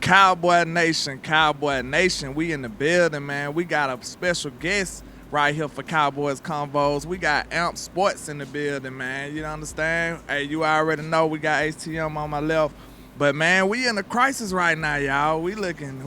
Cowboy Nation, we in the building, man. We got a special guest right here for Cowboys Convos. We got Amp Sports in the building, man. You understand? Hey, you already know we got HTM on my left. But, man, we in a crisis right now, y'all. We looking,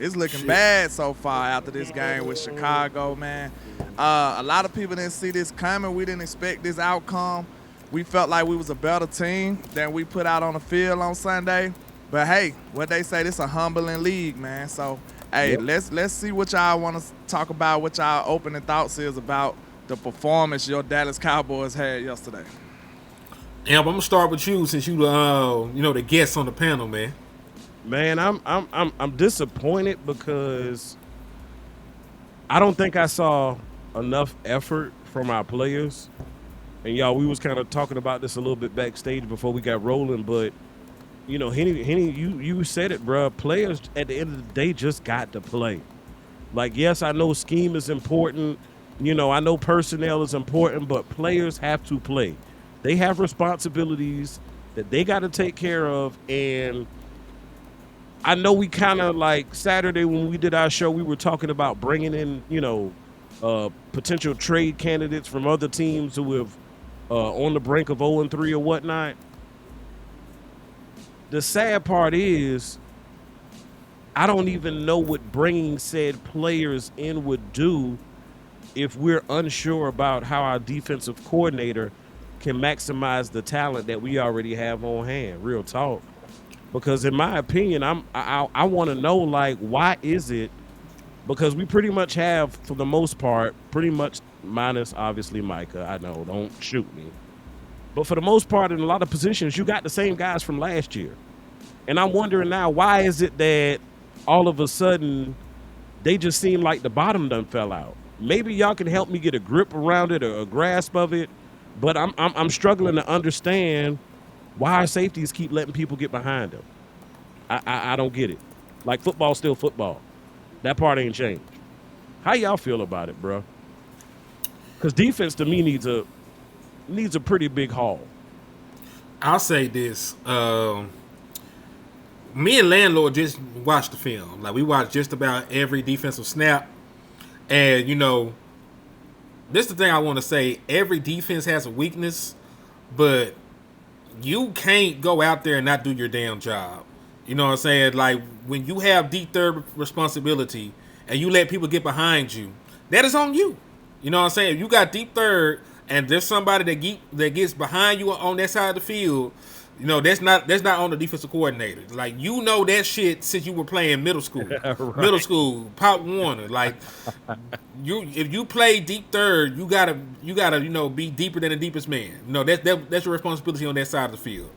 it's looking bad so far after this game with Chicago, man. A lot of people didn't see this coming. We didn't expect this outcome. We felt like we was a better team than we put out on the field on Sunday. But, hey, what they say, this a humbling league, man. So, hey, let's see what y'all want to talk about, what y'all opening thoughts is about the performance your Dallas Cowboys had yesterday. Amp, I'm gonna start with you since you the guest on the panel, man. Man, I'm disappointed because I don't think I saw enough effort from our players. And y'all, we was kind of talking about this a little bit backstage before we got rolling, but Henny, you said it, bro. Players at the end of the day just got to play. Like, yes, I know scheme is important. I know personnel is important, but players have to play. They have responsibilities that they got to take care of. And I know we kind of like Saturday when we did our show, we were talking about bringing in, potential trade candidates from other teams who have on the brink of 0-3 or whatnot. The sad part is I don't even know what bringing said players in would do if we're unsure about how our defensive coordinator can maximize the talent that we already have on hand. Real talk. Because in my opinion, I want to know, like, why is it? Because we pretty much have, for the most part, pretty much minus obviously Micah. I know, don't shoot me. But for the most part, in a lot of positions, you got the same guys from last year. And I'm wondering now, why is it that all of a sudden they just seem like the bottom done fell out? Maybe y'all can help me get a grip around it or a grasp of it. But I'm struggling to understand why our safeties keep letting people get behind them. I don't get it. Like, football's still football. That part ain't changed. How y'all feel about it, bro? Because defense to me needs a pretty big haul. I'll say this. Me and Landlord just watched the film. Like, we watched just about every defensive snap. And, this is the thing I want to say. Every defense has a weakness, but you can't go out there and not do your damn job. You know what I'm saying? Like, when you have deep third responsibility and you let people get behind you, that is on you. You know what I'm saying? If you got deep third and there's somebody that gets behind you on that side of the field, that's not on the defensive coordinator. Like, that shit since you were playing middle school. Right. Middle school, Pop Warner. Like, if you play deep third, you gotta be deeper than the deepest man. That's your responsibility on that side of the field.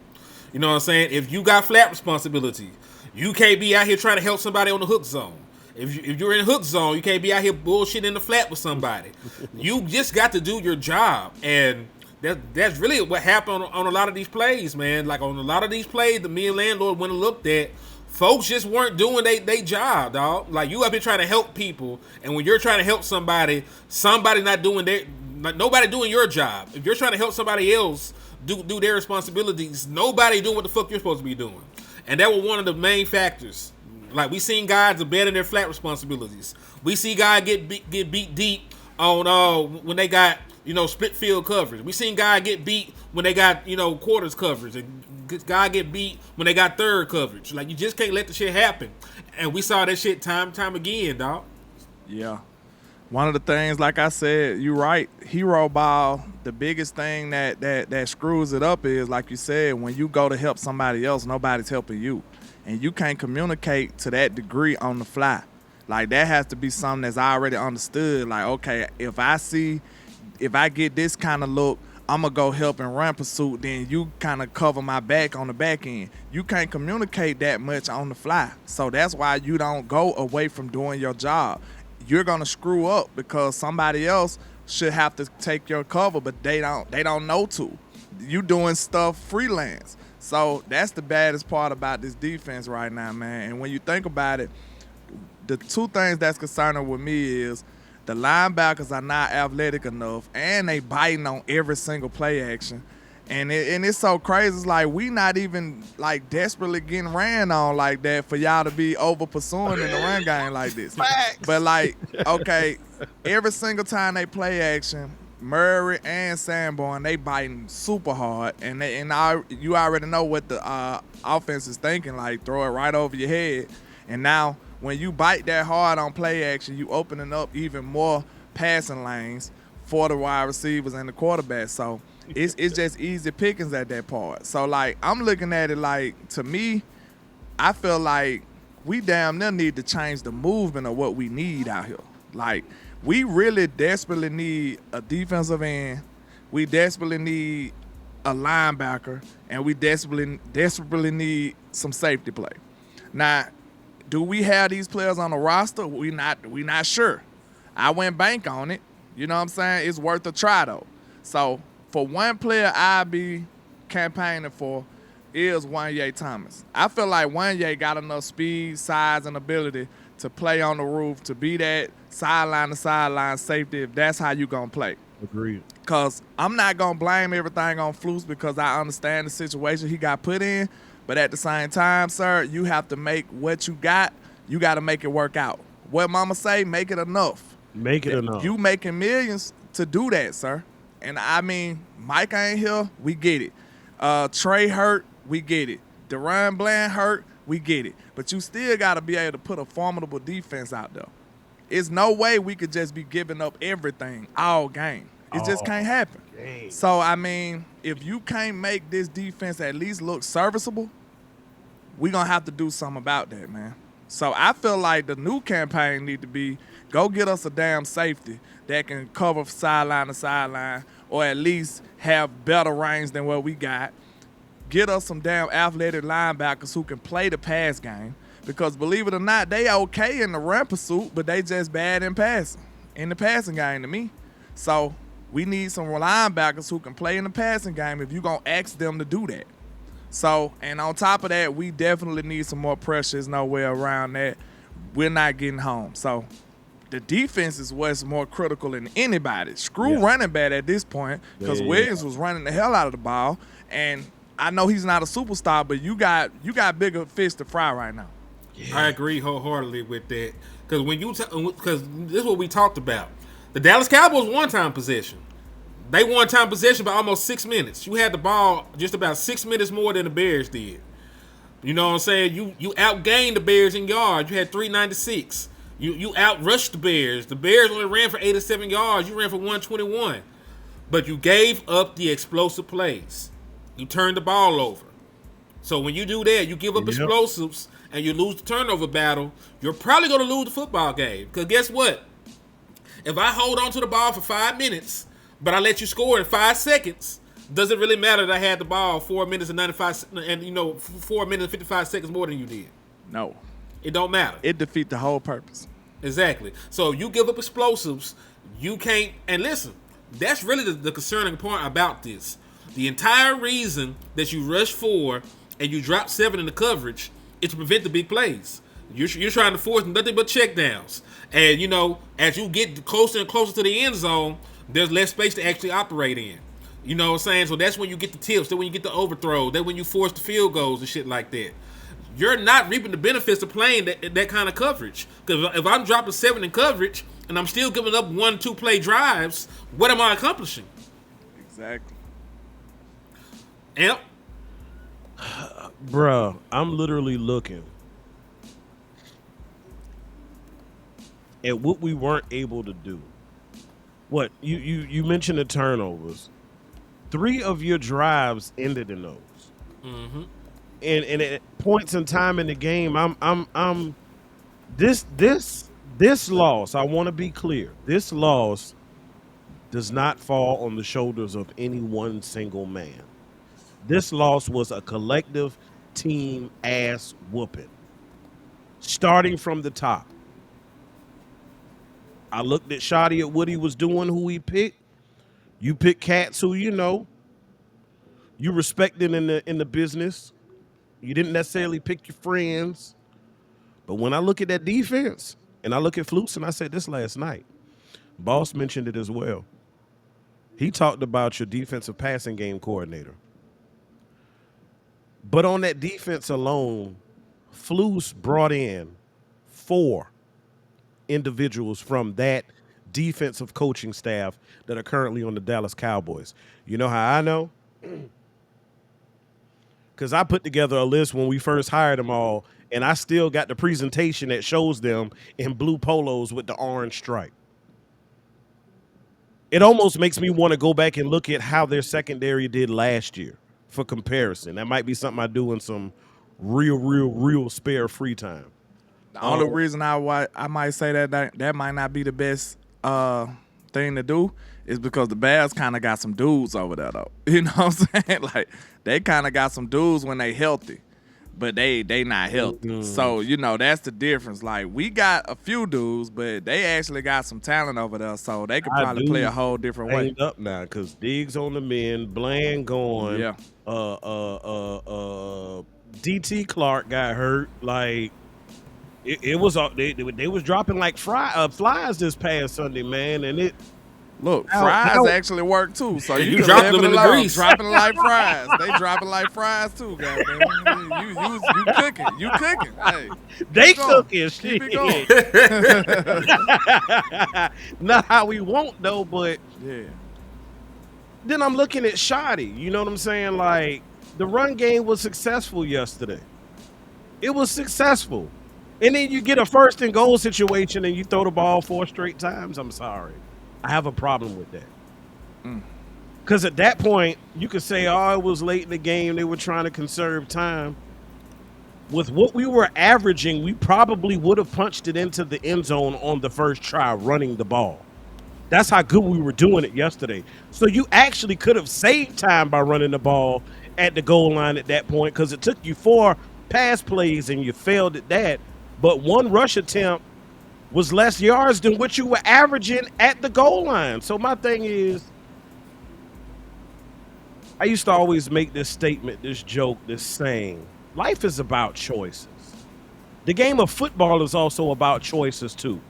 You know what I'm saying? If you got flat responsibility, you can't be out here trying to help somebody on the hook zone. If you're in the hook zone, you can't be out here bullshitting in the flat with somebody. You just got to do your job. And that's really what happened on a lot of these plays, man. Like, on a lot of these plays that me and Landlord went and looked at, folks just weren't doing they job, dog. Like, you up here trying to help people, and when you're trying to help somebody's not doing nobody doing your job. If you're trying to help somebody else do their responsibilities, nobody doing what the fuck you're supposed to be doing. And that was one of the main factors. Like, we seen guys abandon their flat responsibilities. We see guys get beat deep on when they got split field coverage. We seen guys get beat when they got quarters coverage, and guys get beat when they got third coverage. Like, you just can't let the shit happen. And we saw that shit time and time again, dog. Yeah. One of the things, like I said, you're right, hero ball, the biggest thing that screws it up is, like you said, when you go to help somebody else, nobody's helping you. And you can't communicate to that degree on the fly. Like, that has to be something that's already understood. Like, okay, if I get this kind of look, I'm going to go help and run pursuit, then you kind of cover my back on the back end. You can't communicate that much on the fly. So that's why you don't go away from doing your job. You're going to screw up because somebody else should have to take your cover, but they don't know to. You doing stuff freelance. So that's the baddest part about this defense right now, man. And when you think about it, the two things that's concerning with me is the linebackers are not athletic enough, and they biting on every single play action. And it's so crazy. It's like we not even like desperately getting ran on like that for y'all to be over pursuing in the run game like this. Facts. But like, okay, every single time they play action, Murray and Sanborn, they biting super hard, and you already know what the offense is thinking. Like, throw it right over your head. And now when you bite that hard on play action, you opening up even more passing lanes for the wide receivers and the quarterback. So it's just easy pickings at that part. So like, I'm looking at it like, to me, I feel like we damn near need to change the movement of what we need out here. Like, we really desperately need a defensive end. We desperately need a linebacker, and we desperately need some safety play. Now, do we have these players on the roster? We not sure. I went bank on it. You know what I'm saying? It's worth a try though. So for one player I be campaigning for is Wanye Thomas. I feel like Wanye got enough speed, size, and ability to play on the roof, to be that sideline to sideline safety if that's how you gonna play. Agreed. Because I'm not going to blame everything on Flus, because I understand the situation he got put in. But at the same time, sir, you have to make what you got to make it work out. What mama say, make it enough. Make it enough. You making millions to do that, sir. And I mean, Mike ain't here, we get it. Trey hurt, we get it. Deron Bland hurt, we get it. But you still got to be able to put a formidable defense out there. It's no way we could just be giving up everything all game. It just can't happen. Dang. So, I mean, if you can't make this defense at least look serviceable, we're going to have to do something about that, man. So I feel like the new campaign need to be, go get us a damn safety that can cover sideline to sideline, or at least have better range than what we got. Get us some damn athletic linebackers who can play the pass game. Because believe it or not, they okay in the run pursuit, but they just bad in passing, in the passing game to me. So we need some linebackers who can play in the passing game if you're going to ask them to do that. So, and on top of that, we definitely need some more pressure. There's no way around that. We're not getting home. So the defense is what's more critical than anybody. Screw running back at this point, because Williams was running the hell out of the ball. And I know he's not a superstar, but you got bigger fish to fry right now. Yeah. I agree wholeheartedly with that. Because because this is what we talked about. The Dallas Cowboys won time possession. They won time possession by almost 6 minutes. You had the ball just about 6 minutes more than the Bears did. You know what I'm saying? You outgained the Bears in yards. You had 396. You outrushed the Bears. The Bears only ran for 87 yards. You ran for 121. But you gave up the explosive plays. You turned the ball over. So when you do that, you give up explosives and you lose the turnover battle, you're probably going to lose the football game. Because guess what? If I hold on to the ball for 5 minutes, but I let you score in 5 seconds, does it really matter that I had the ball 4 minutes and 95 and 4 minutes and 55 seconds more than you did? No. It don't matter. It defeats the whole purpose. Exactly. So you give up explosives, you can't. And listen, that's really the concerning point about this. The entire reason that you rush 4 and you drop 7 in the coverage is to prevent the big plays. You're trying to force nothing but checkdowns. And, as you get closer and closer to the end zone, there's less space to actually operate in. You know what I'm saying? So that's when you get the tips. That's when you get the overthrow. That's when you force the field goals and shit like that. You're not reaping the benefits of playing that kind of coverage. Because if I'm dropping 7 in coverage and I'm still giving up 1-2 play drives, what am I accomplishing? Exactly. Yep. Bruh, I'm literally looking at what we weren't able to do. What you mentioned the turnovers. 3 of your drives ended in those. Mm-hmm. And at points in time in the game, I'm this loss, I want to be clear. This loss does not fall on the shoulders of any one single man. This loss was a collective team ass whooping. Starting from the top. I looked at Shoddy at what he was doing, who he picked. You pick cats who you respected in the business. You didn't necessarily pick your friends. But when I look at that defense, and I look at Flukes, and I said this last night, Boss mentioned it as well. He talked about your defensive passing game coordinator. But on that defense alone, Flus brought in 4 individuals from that defensive coaching staff that are currently on the Dallas Cowboys. You know how I know? Because I put together a list when we first hired them all, and I still got the presentation that shows them in blue polos with the orange stripe. It almost makes me want to go back and look at how their secondary did last year for comparison. That might be something I do in some real spare free time. The only reason I might say that might not be the best thing to do is because the Bears kind of got some dudes over there though. You know what I'm saying? Like they kind of got some dudes when they healthy, but they not healthy. Mm-hmm. So that's the difference. Like we got a few dudes, but they actually got some talent over there, so they could probably play a whole different way. Up now because Diggs on the mend, Bland gone. Yeah. DT Clark got hurt. Like it was they was dropping like flies this past Sunday, man, and it. Look, fries actually work too. So you dropping them in the grease. Dropping like fries. They dropping like fries too, goddamn. You cooking. You cooking. Hey, they cooking. Keep Shit. it going. Not how we want though, but yeah. Then I'm looking at Shoddy. You know what I'm saying? Like the run game was successful yesterday. It was successful. And then you get a 1st and goal situation and you throw the ball 4 straight times. I'm sorry. I have a problem with that. Because at that point, you could say, oh, it was late in the game. They were trying to conserve time. With what we were averaging, we probably would have punched it into the end zone on the first try running the ball. That's how good we were doing it yesterday. So you actually could have saved time by running the ball at the goal line at that point because it took you 4 pass plays and you failed at that. But 1 rush attempt was less yards than what you were averaging at the goal line. So my thing is, I used to always make this statement, this joke, this saying, life is about choices. The game of football is also about choices too.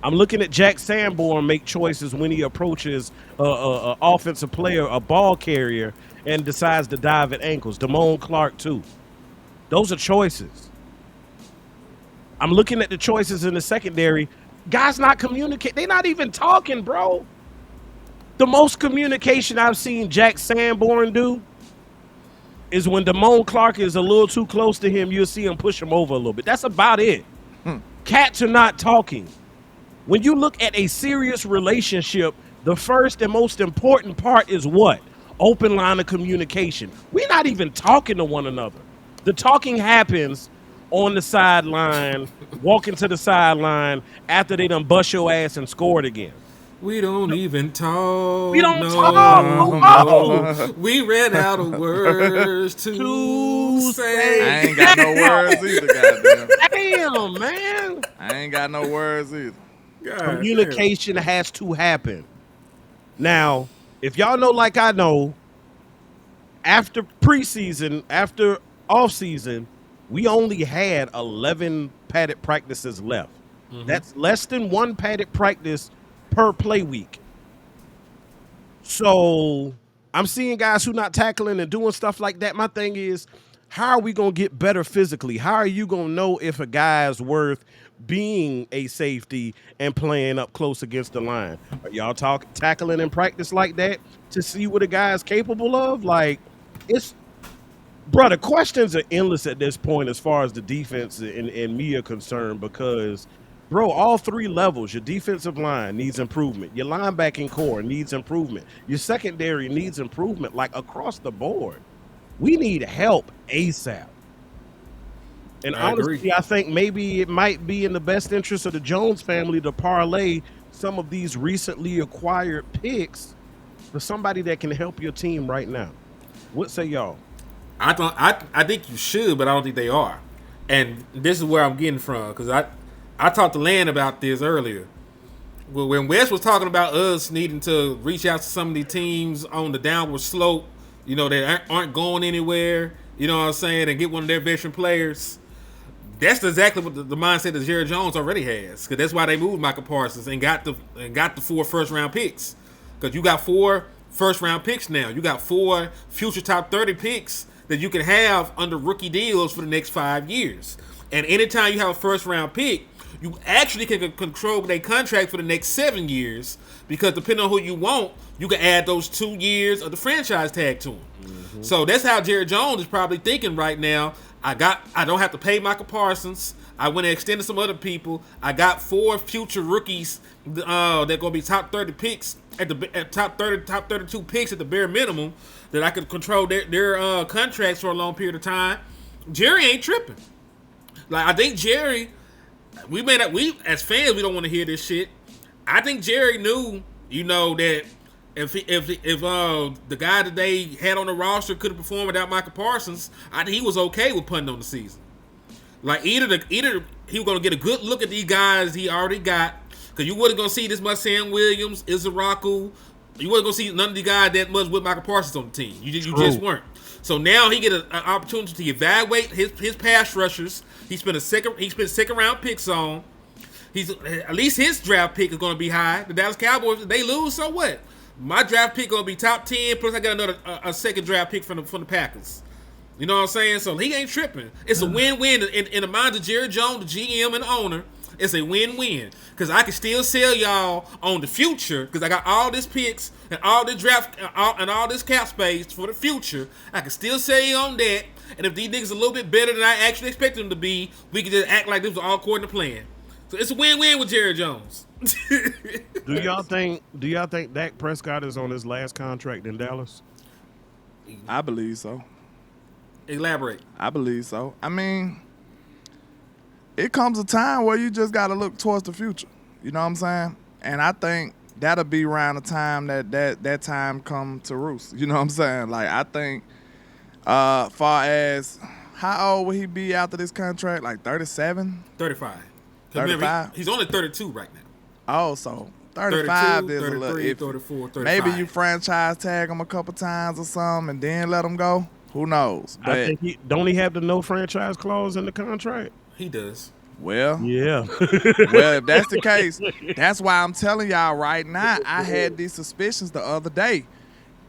I'm looking at Jack Sanborn make choices when he approaches a offensive player, a ball carrier, and decides to dive at ankles. Damone Clark too. Those are choices. I'm looking at the choices in the secondary. Guys not communicating. They're not even talking, bro. The most communication I've seen Jack Sanborn do is when Damone Clark is a little too close to him, you'll see him push him over a little bit. That's about it. Cats are not talking. When you look at a serious relationship, the first and most important part is what? Open line of communication. We're not even talking to one another. The talking happens on the sideline, walking to the sideline after they done bust your ass and scored again. We don't even talk. We don't talk. No. We ran out of words to say. I ain't got no words either, goddamn. Damn, man. I ain't got no words either. God, Communication has to happen. Now, if y'all know like I know, after preseason, after offseason, we only had 11 padded practices left. Mm-hmm. That's less than 1 padded practice per play week. So I'm seeing guys who not tackling and doing stuff like that. My thing is, how are we going to get better physically? How are you going to know if a guy is worth being a safety and playing up close against the line? Are y'all tackling in practice like that to see what a guy is capable of? Like, it's... Bro, the questions are endless at this point as far as the defense and me are concerned because, bro, all 3 levels, your defensive line needs improvement. Your linebacking core needs improvement. Your secondary needs improvement, like across the board. We need help ASAP. And honestly, I think maybe it might be in the best interest of the Jones family to parlay some of these recently acquired picks for somebody that can help your team right now. What say y'all? I think you should, but I don't think they are. And this is where I'm getting from, because I talked to Land about this earlier. Well, when Wes was talking about us needing to reach out to some of the teams on the downward slope, you know, that aren't going anywhere, you know what I'm saying, and get one of their veteran players, that's exactly what the mindset that Jerry Jones already has. Because that's why they moved Michael Parsons and got the 4 first-round picks. Because you got 4 first round picks now. You got 4 future top 30 picks that you can have under rookie deals for the next 5 years. And anytime you have a first round pick, you actually can control their contract for the next 7 years, because depending on who you want, you can add those 2 years of the franchise tag to them. Mm-hmm. So that's how Jerry Jones is probably thinking right now. I don't have to pay Michael Parsons. I went and extended some other people. I got 4 future rookies that are going to be top 30 picks at top 32 picks at the bare minimum, that I could control their contracts for a long period of time. Jerry ain't tripping. Like, I think Jerry, we as fans, we don't want to hear this shit. I think Jerry knew, that if the guy that they had on the roster couldn't perform without Michael Parsons, I think he was okay with punting on the season. Like, either he was gonna get a good look at these guys he already got, because you wasn't gonna see this much Sam Williams, Izaraku. You wasn't gonna see none of the guys that much with Michael Parsons on the team. You just weren't. So now he get an opportunity to evaluate his pass rushers. He spent second round picks on. He's at least his draft pick is going to be high. The Dallas Cowboys, if they lose, so what? My draft pick going to be top 10. Plus, I got another a second draft pick from the Packers. You know what I'm saying? So he ain't tripping. It's a win-win in the minds of Jerry Jones, the GM and owner. It's a win-win, because I can still sell y'all on the future, because I got all this picks and all this draft and all this cap space for the future. I can still sell you on that. And if these niggas are a little bit better than I actually expect them to be, we can just act like this was all according to plan. So it's a win-win with Jerry Jones. Do y'all think Dak Prescott is on his last contract in Dallas? I believe so. Elaborate. I believe so. I mean, it comes a time where you just got to look towards the future. You know what I'm saying? And I think that'll be around the time that time come to roost. You know what I'm saying? Like, I think far as how old will he be after this contract? Like 37? 35. 35? He's only 32 right now. Oh, so 35 is a little iffy. 34, 35. Maybe you franchise tag him a couple times or something and then let him go. Who knows? But I think don't he have the no franchise clause in the contract? He does. Well, yeah. Well, if that's the case, that's why I'm telling y'all right now, I had these suspicions the other day.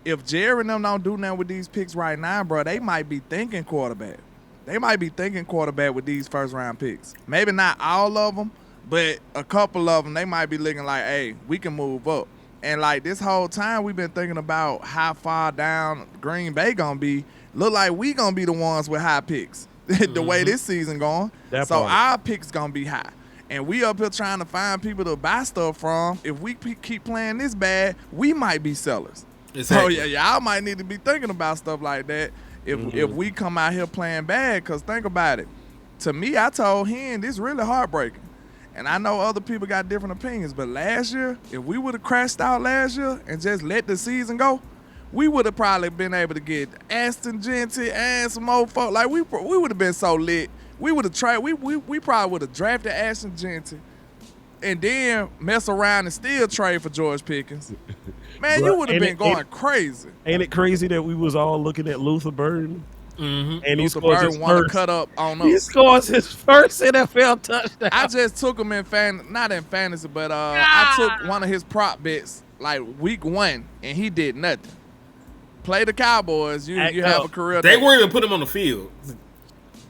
If Jerry and them don't do nothing with these picks right now, bro, they might be thinking quarterback. They might be thinking quarterback with these first-round picks. Maybe not all of them, but a couple of them, they might be looking like, hey, we can move up. And, like, this whole time we've been thinking about how far down Green Bay going to be. Look like we going to be the ones with high picks. The way this season going. So our picks gonna be high, and we up here trying to find people to buy stuff from. If we keep playing this bad, we might be sellers. Exactly. So y'all might need to be thinking about stuff like that if we come out here playing bad. Cause think about it. To me, I told him this really heartbreaking, and I know other people got different opinions. But last year, if we would have crashed out last year and just let the season go, we would have probably been able to get Aston Genty and some old folk. Like, we would have been so lit. We would have tried. We probably would have drafted Aston Genty and then mess around and still trade for George Pickens. Man, you would have been going crazy. Ain't it crazy that we was all looking at Luther Burden? Mm-hmm. And Luther Burden want to cut up on us. He scores his first NFL touchdown. I just took him not in fantasy, but I took one of his prop bets like week 1, and he did nothing. Play the Cowboys, you have a career. They weren't even putting him on the field.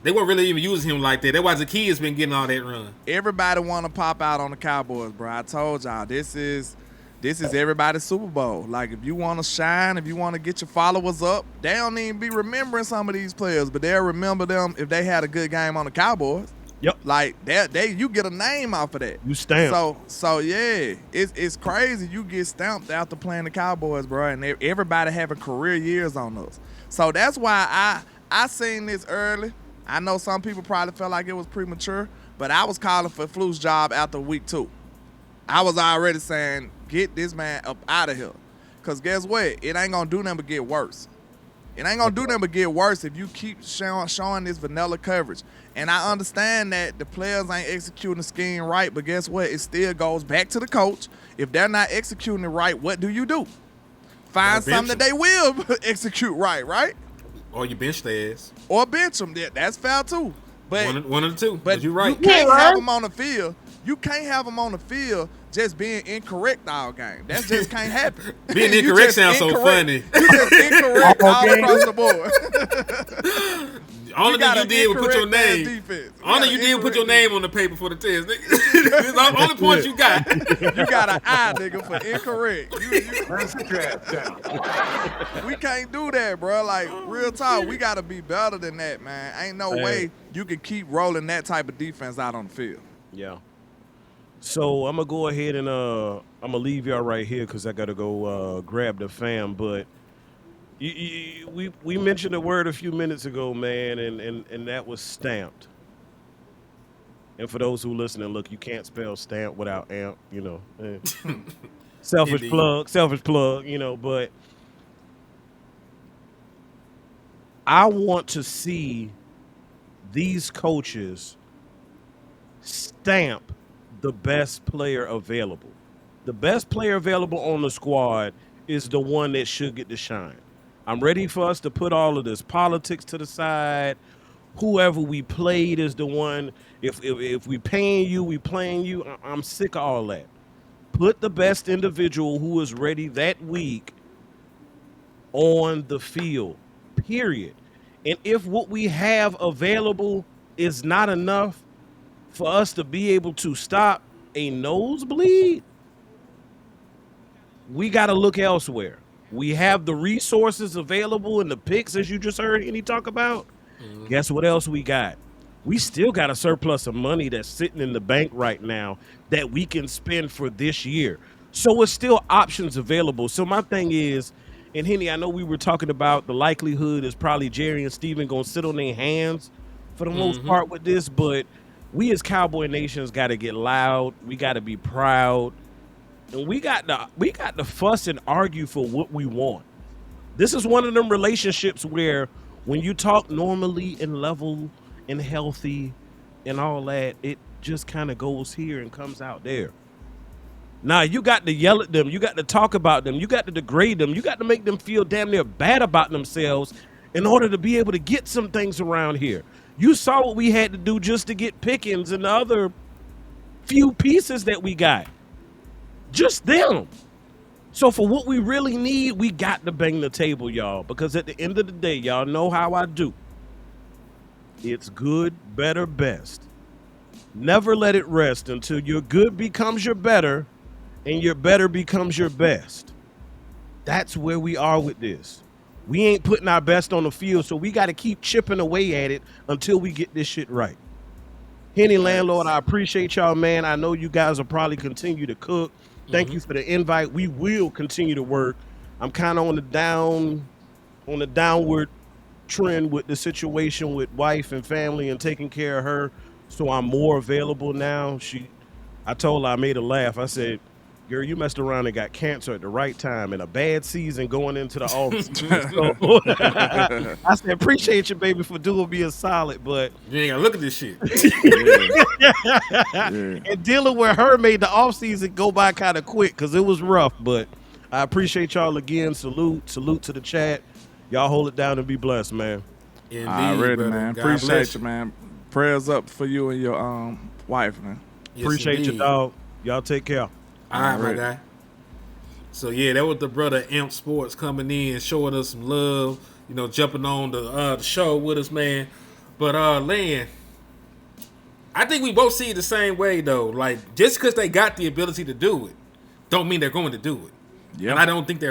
They weren't really even using him like that. That's why Zacchaeus been getting all that run. Everybody want to pop out on the Cowboys, bro. I told y'all, this is everybody's Super Bowl. Like, if you want to shine, if you want to get your followers up, they don't even be remembering some of these players, but they'll remember them if they had a good game on the Cowboys. Yep. Like, you get a name off of that. You stamp. So yeah, it's crazy. You get stamped after playing the Cowboys, bro, and everybody having career years on us. So that's why I seen this early. I know some people probably felt like it was premature, but I was calling for Fluke's job after week 2. I was already saying, get this man up out of here. Because guess what? It ain't going to do nothing but get worse. It ain't going to do nothing but get worse if you keep showing this vanilla coverage. And I understand that the players ain't executing the scheme right, but guess what? It still goes back to the coach. If they're not executing it right, what do? Find something that they will execute right? Or you bench their ass. Or bench them. That's foul too. But one of the two. But you're right. You can't have them on the field. You can't have them on the field just being incorrect all game. That just can't happen. Being You incorrect just sounds so funny. You just incorrect all Okay. across the board. Only got thing you an did was put your incorrect name. defense. We Only got you an did was put your incorrect name on the paper for the test. That's the only points you got. You got an eye, nigga, for incorrect. That's the trash down. We can't do that, bro. Like, real talk, we got to be better than that, man. Ain't no way you can keep rolling that type of defense out on the field. Yeah. So I'm gonna go ahead and I'm gonna leave y'all right here because I gotta go grab the fam. But we mentioned a word a few minutes ago, man, and that was stamped. And for those who listening, look, you can't spell stamp without amp, you know. Selfish Indeed. plug, you know. But I want to see these coaches stamp the best player available. The best player available on the squad is the one that should get the shine. I'm ready for us to put all of this politics to the side. Whoever we played is the one. If we paying you, we playing you. I'm sick of all that. Put the best individual who is ready that week on the field, period. And if what we have available is not enough for us to be able to stop a nosebleed, we got to look elsewhere. We have the resources available and the picks, as you just heard Henny talk about. Guess what else we got? We still got a surplus of money that's sitting in the bank right now that we can spend for this year. So it's still options available. So my thing is, and Henny, I know we were talking about the likelihood is probably Jerry and Steven going to sit on their hands for the most part with this, but we as Cowboy Nations got to get loud. We got to be proud. And we got to fuss and argue for what we want. This is one of them relationships where when you talk normally and level and healthy and all that, it just kind of goes here and comes out there. Now, you got to yell at them. You got to talk about them. You got to degrade them. You got to make them feel damn near bad about themselves in order to be able to get some things around here. You saw what we had to do just to get Pickens and the other few pieces that we got. Just them. So for what we really need, we got to bang the table, y'all. Because at the end of the day, y'all know how I do. It's good, better, best. Never let it rest until your good becomes your better and your better becomes your best. That's where we are with this. We ain't putting our best on the field, so we got to keep chipping away at it until we get this shit right. Henny Landlord, I appreciate y'all, man. I know you guys will probably continue to cook. Thank you for the invite. We will continue to work. I'm kind of on the downward trend with the situation with wife and family and taking care of her, so I'm more available now. I told her, I made her laugh. I said, girl, you messed around and got cancer at the right time in a bad season going into the off season. So, I said, appreciate you, baby, for doing me a solid, but You ain't gotta look at this shit. and dealing with her made the off season go by kind of quick because it was rough. But I appreciate y'all again. Salute to the chat. Y'all hold it down and be blessed, man. Indeed, Already, brother. man. God Appreciate bless you, man. Prayers up for you and your wife, man. Yes, Appreciate you, indeed. dog. Y'all take care. All right, my Alright. guy. So yeah, that was the brother Amp Sports coming in, showing us some love. You know, jumping on the show with us, man. But Lan, I think we both see it the same way though. Like just because they got the ability to do it, don't mean they're going to do it. Yeah. And I don't think they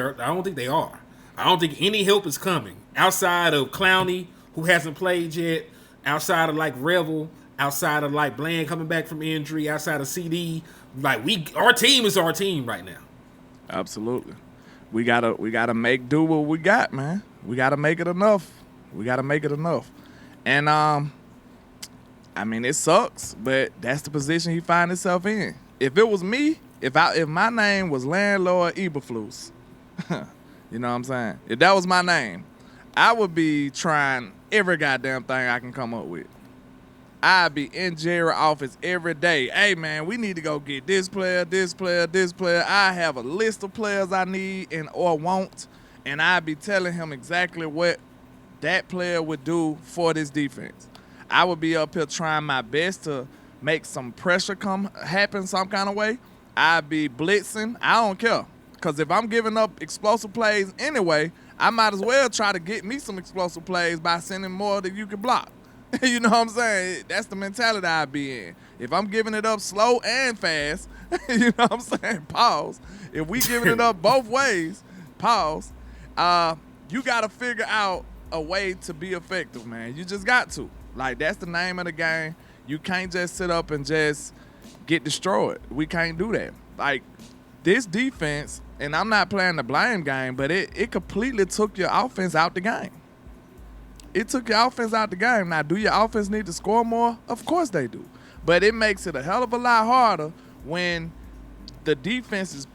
are. I don't think any help is coming outside of Clowney, who hasn't played yet. Outside of like Revel, outside of like Bland coming back from injury, outside of CD. Like our team is our team right now. Absolutely. We gotta make do what we got, man. We gotta make it enough. And I mean, it sucks, but that's the position he find himself in. If it was me, if my name was Landlord Eberflus, you know what I'm saying? If that was my name, I would be trying every goddamn thing I can come up with. I'd be in Jerry's office every day. Hey, man, we need to go get this player, this player, this player. I have a list of players I need or want, and I'd be telling him exactly what that player would do for this defense. I would be up here trying my best to make some pressure happen some kind of way, I'd be blitzing. I don't care. Because if I'm giving up explosive plays anyway, I might as well try to get me some explosive plays by sending more that you can block. You know what I'm saying? That's the mentality I'd be in. If I'm giving it up slow and fast, you know what I'm saying? Pause. If we giving it up both ways, pause. You got to figure out a way to be effective, man. You just got to. Like, that's the name of the game. You can't just sit up and just get destroyed. We can't do that. Like, this defense, and I'm not playing the blame game, but it completely took your offense out the game. It took your offense out the game. Now, do your offense need to score more? Of course they do. But it makes it a hell of a lot harder when the defense is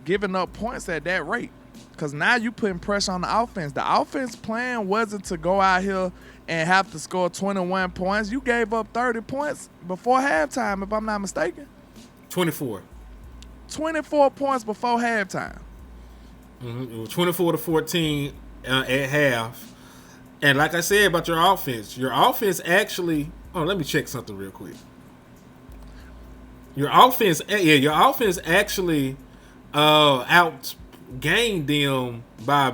giving up points at that rate. Because now you putting pressure on the offense. The offense plan wasn't to go out here and have to score 21 points. You gave up 30 points before halftime, if I'm not mistaken. 24. 24 points before halftime. Mm-hmm. It was 24-14 at half. And like I said about your offense actually. Oh, let me check something real quick. Your offense actually outgained them by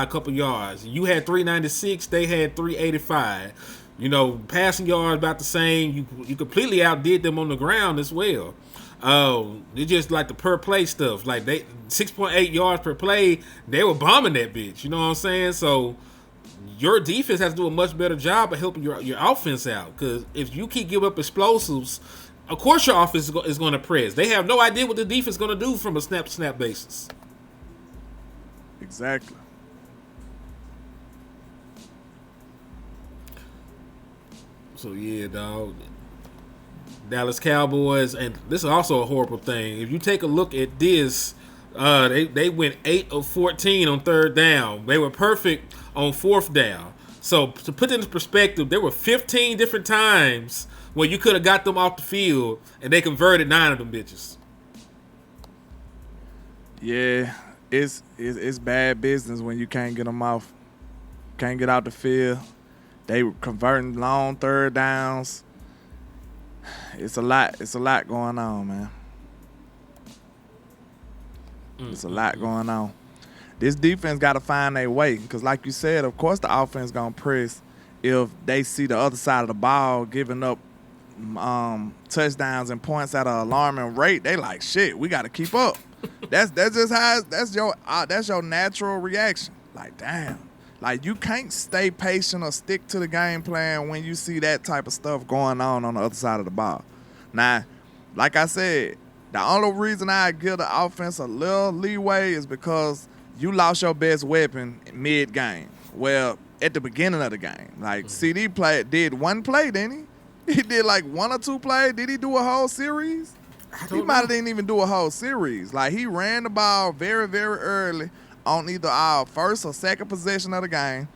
a couple yards. You had 396, they had 385. You know, passing yards about the same. You completely outdid them on the ground as well. They just like the per play stuff. Like they 6.8 yards per play. They were bombing that bitch. You know what I'm saying? So your defense has to do a much better job of helping your offense out. Because if you keep giving up explosives, of course your offense is going to press. They have no idea what the defense is going to do from a snap-to-snap basis. Exactly. So, yeah, dog. Dallas Cowboys, and this is also a horrible thing. If you take a look at this, they went 8 of 14 on third down. They were perfect on fourth down. So to put into perspective, there were 15 different times where you could have got them off the field, and they converted 9 of them bitches. Yeah, it's bad business when you can't get them off, can't get out the field. They were converting long third downs. It's a lot going on, man. It's a lot going on. This defense got to find their way because, like you said, of course the offense going to press if they see the other side of the ball giving up touchdowns and points at an alarming rate. They like, shit, we got to keep up. That's just how that's your natural reaction. Like, damn. Like, you can't stay patient or stick to the game plan when you see that type of stuff going on the other side of the ball. Now, like I said, the only reason I give the offense a little leeway is because you lost your best weapon mid-game. Well, at the beginning of the game. Like, CD did one play, didn't he? He did like 1 or 2 plays. Did he do a whole series? He might have didn't even do a whole series. Like, he ran the ball very, very early on either our first or second possession of the game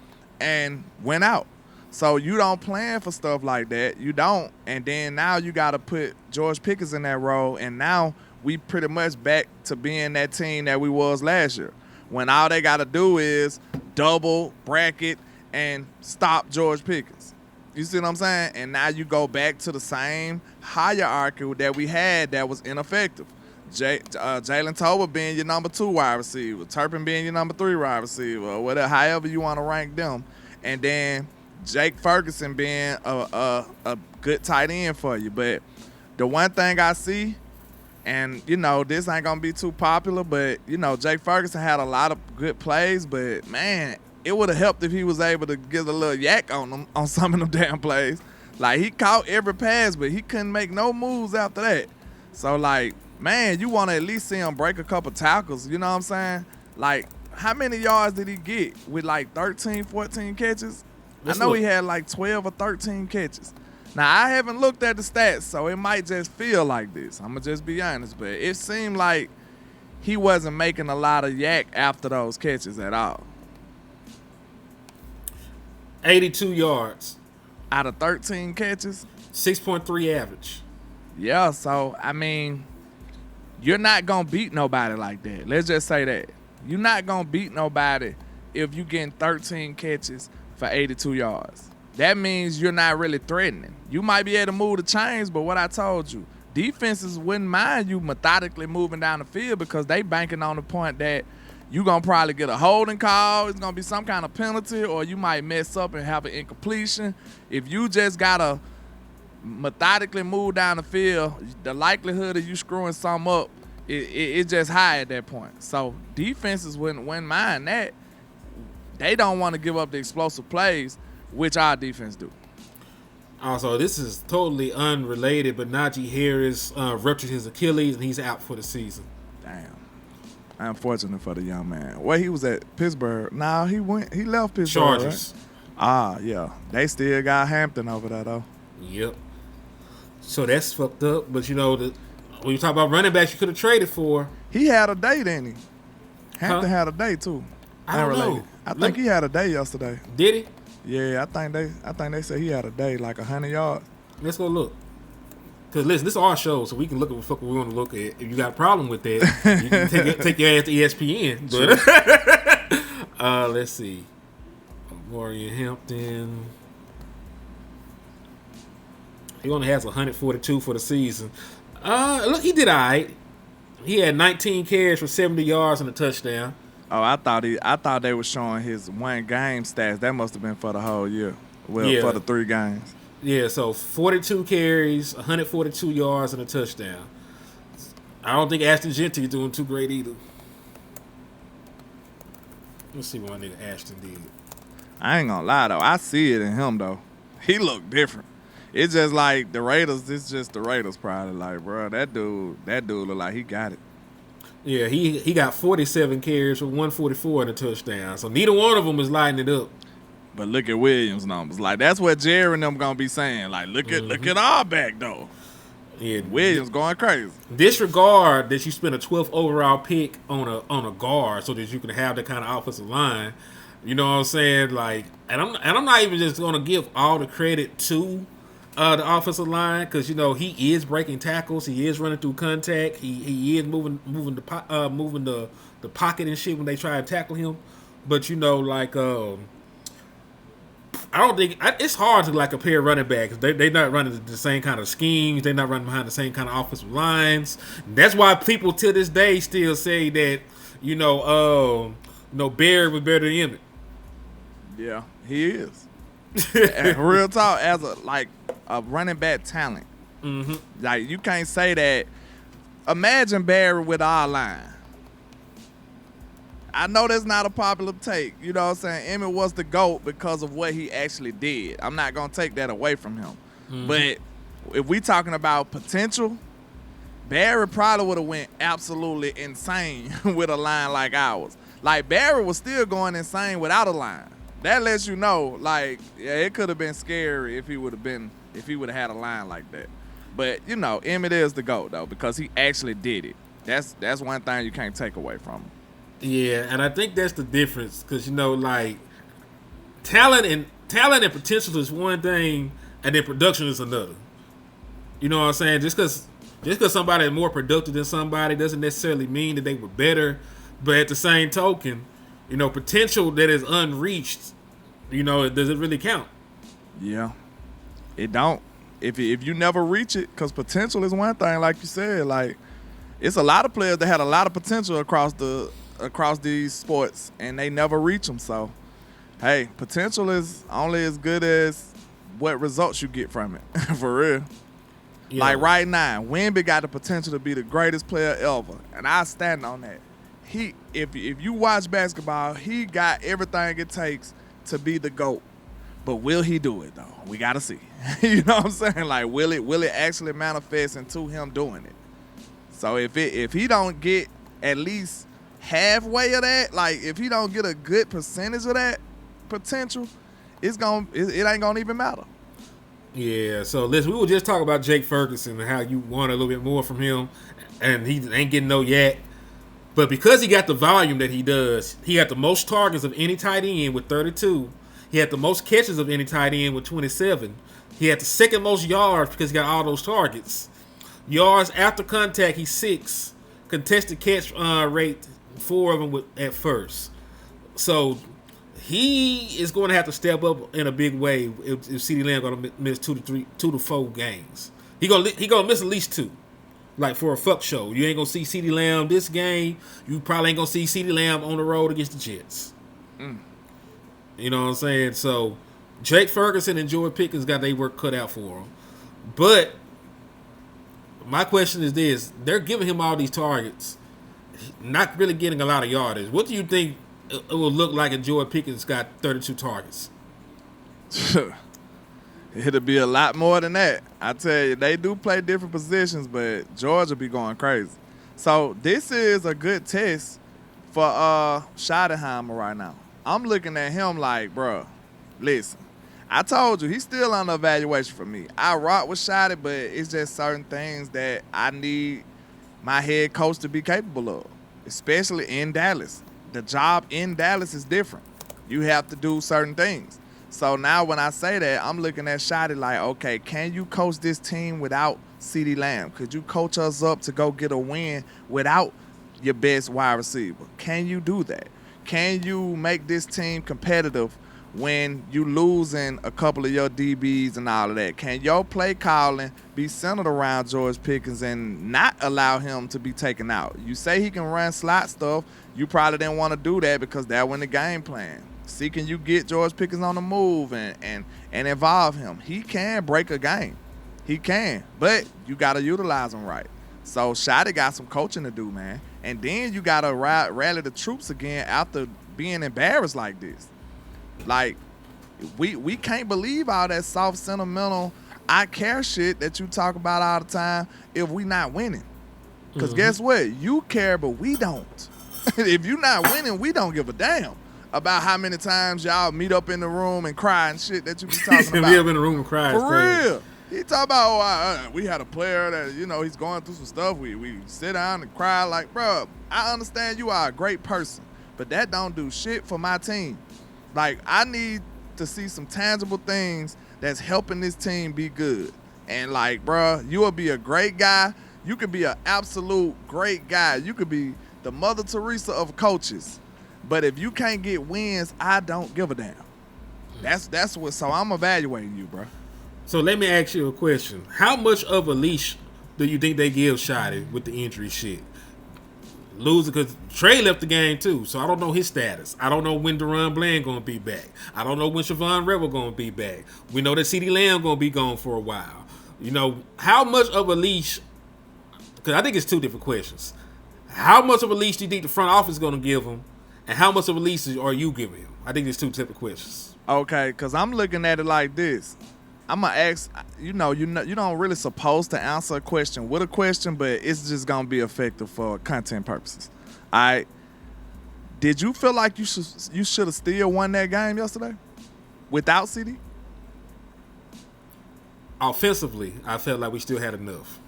and went out. So you don't plan for stuff like that. You don't. And then now you got to put George Pickens in that role, and now we pretty much back to being that team that we was last year when all they got to do is double, bracket, and stop George Pickens. You see what I'm saying? And now you go back to the same hierarchy that we had that was ineffective. Jalen Tolbert being your number 2 wide receiver, Turpin being your number 3 wide receiver, or whatever, however you want to rank them, and then Jake Ferguson being a good tight end for you. But the one thing I see, and you know this ain't gonna be too popular, but you know Jake Ferguson had a lot of good plays, but man, it would have helped if he was able to get a little yak on them on some of them damn plays. Like, he caught every pass, but he couldn't make no moves after that. So like, man, you want to at least see him break a couple tackles, you know what I'm saying? Like, how many yards did he get with like 13, 14 catches? I know he had like 12 or 13 catches. Now, I haven't looked at the stats, so it might just feel like this. I'm going to just be honest, but it seemed like he wasn't making a lot of yak after those catches at all. 82 yards. Out of 13 catches? 6.3 average. Yeah, so, I mean, you're not going to beat nobody like that. Let's just say that. You're not going to beat nobody if you getting 13 catches for 82 yards. that means you're not really threatening. You might be able to move the chains, but what I told you, defenses wouldn't mind you methodically moving down the field because they banking on the point that you're going to probably get a holding call. It's going to be some kind of penalty, or you might mess up and have an incompletion. If you just got to methodically move down the field, the likelihood of you screwing something up, it's just high at that point. So defenses wouldn't mind that. They don't want to give up the explosive plays, which our defense do. Also, this is totally unrelated, but Najee Harris ruptured his Achilles and he's out for the season. Damn. Unfortunate for the young man. Well, he was at Pittsburgh. Nah, he left Pittsburgh. Chargers. Right? Yeah. They still got Hampton over there, though. Yep. So that's fucked up. But, when you talk about running backs you could have traded for. He had a day, didn't he? Hampton had a day, too. I don't know. I think he had a day yesterday. Did he? Yeah, I think they said he had a day, like 100 yards. Let's go look. Because, listen, this is our show, so we can look at what the fuck we want to look at. If you got a problem with that, you can take your ass to ESPN. But, let's see. Warrior Hampton. He only has 142 for the season. Look, he did all right. He had 19 carries for 70 yards and a touchdown. Oh, I thought they were showing his one game stats. That must have been for the whole year. Well, for the 3 games. Yeah, so 42 carries, 142 yards, and a touchdown. I don't think Ashton Genty is doing too great either. Let's see what my nigga Ashton did. I ain't gonna lie, though. I see it in him, though. He look different. It's just like the Raiders. It's just the Raiders probably. Like, bro, that dude look like he got it. Yeah, he got 47 carries for 144 and a touchdown. So neither one of them is lighting it up. But look at Williams' numbers. Like, that's what Jerry and them gonna be saying. Like, look at our back, though. Yeah, Williams going crazy. Disregard that you spent a 12th overall pick on a guard so that you can have that kind of offensive line. You know what I'm saying? Like, and I'm not even just gonna give all the credit to the offensive line because he is breaking tackles, he is running through contact, he is moving the pocket and shit when they try to tackle him. But I don't think it's hard to compare running backs. They're not running the same kind of schemes. They're not running behind the same kind of offensive lines. That's why people to this day still say that Barry was better than Emmett. Yeah, he is. Real talk, as a running back talent. Mm-hmm. Like, you can't say that. Imagine Barry with our line. I know that's not a popular take. You know what I'm saying? Emmett was the GOAT because of what he actually did. I'm not going to take that away from him. Mm-hmm. But if we talking about potential, Barry probably would have went absolutely insane with a line like ours. Like, Barry was still going insane without a line. That lets you know, it could have been scary if he would have had a line like that. But, Emmett is the GOAT, though, because he actually did it. That's one thing you can't take away from him. Yeah, and I think that's the difference because talent and potential is one thing, and then production is another. You know what I'm saying? Just because somebody is more productive than somebody doesn't necessarily mean that they were better. But at the same token, potential that is unreached, does it really count? Yeah, it don't. If you never reach it, because potential is one thing, like you said. Like, it's a lot of players that had a lot of potential across these sports, and they never reach them. So, hey, potential is only as good as what results you get from it. For real. Yeah. Like right now, Wemby got the potential to be the greatest player ever, and I stand on that. If you watch basketball, he got everything it takes to be the GOAT. But will he do it, though? We got to see. You know what I'm saying? Like, will it actually manifest into him doing it? So if he don't get at least halfway of that, like if he don't get a good percentage of that potential, it ain't gonna even matter. Yeah, so listen, we were just talking about Jake Ferguson and how you want a little bit more from him, and he ain't getting no yak. But because he got the volume that he does, he had the most targets of any tight end with 32. He had the most catches of any tight end with 27. He had the second most yards because he got all those targets. Yards after contact, he's 6. Contested catch rate, 4 of them at first. So he is going to have to step up in a big way if CeeDee Lamb going to miss 2 to 4 games. He gonna miss at least 2. Like for a fuck show. You ain't gonna see CeeDee Lamb this game. You probably ain't gonna see CeeDee Lamb on the road against the Jets. You know what I'm saying? So Jake Ferguson and George Pickens got their work cut out for them. But my question is this: they're giving him all these targets, not really getting a lot of yardage. What do you think it will look like if George Pickens got 32 targets? It'll be a lot more than that. I tell you, they do play different positions, but George will be going crazy. So this is a good test for Schottenheimer right now. I'm looking at him like, bro, listen, I told you, he's still under evaluation for me. I rock with Schotty, but it's just certain things that I need my head coach to be capable of, especially in Dallas. The job in Dallas is different. You have to do certain things. So now when I say that, I'm looking at Shotty like, okay, can you coach this team without CeeDee Lamb? Could you coach us up to go get a win without your best wide receiver? Can you do that? Can you make this team competitive when you losing a couple of your DBs and all of that? Can your play calling be centered around George Pickens and not allow him to be taken out? You say he can run slot stuff. You probably didn't want to do that because that wasn't the game plan. See, can you get George Pickens on the move and involve him? He can break a game. He can, but you got to utilize him right. So Shotty got some coaching to do, man. And then you got to rally the troops again after being embarrassed like this. Like, we can't believe all that soft, sentimental, I care shit that you talk about all the time if we not winning. Because guess what? You care, but we don't. If you not winning, we don't give a damn about how many times y'all meet up in the room and cry and shit that you be talking about. Meet up in the room and cry. For real. He talk about, we had a player that, he's going through some stuff. We sit down and cry like, bro, I understand you are a great person, but that don't do shit for my team. Like, I need to see some tangible things that's helping this team be good. And like, bro, you will be a great guy. You could be an absolute great guy. You could be the Mother Teresa of coaches. But if you can't get wins, I don't give a damn. That's what. So I'm evaluating you, bro. So let me ask you a question. How much of a leash do you think they give Shotty with the injury shit? Losing because Trey left the game too, so I don't know his status. I don't know when Deron Bland gonna be back. I don't know when Siobhan Rebel gonna be back. We know that CeeDee Lamb gonna be gone for a while. How much of a leash? Because I think it's two different questions. How much of a leash do you think the front office is gonna give him? And how much of a leash are you giving him? I think there's two separate questions. Okay, because I'm looking at it like this. I'm going to ask, you don't really supposed to answer a question with a question, but it's just going to be effective for content purposes. All right. Did you feel like you should have still won that game yesterday without CD? Offensively, I felt like we still had enough.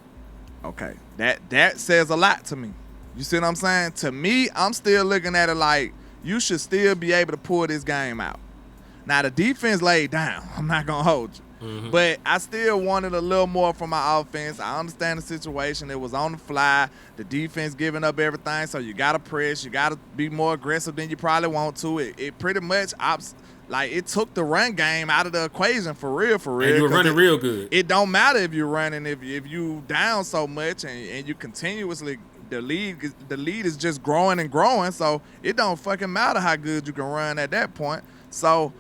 Okay. That says a lot to me. You see what I'm saying? To me, I'm still looking at it like you should still be able to pull this game out. Now, the defense laid down. I'm not going to hold you. Mm-hmm. But I still wanted a little more from my offense. I understand the situation. It was on the fly. The defense giving up everything, so you got to press. You got to be more aggressive than you probably want to. It pretty much it took the run game out of the equation for real. And you were running real good. It don't matter if you're running, if you down so much and you continuously – the lead is just growing and growing, so it don't fucking matter how good you can run at that point. So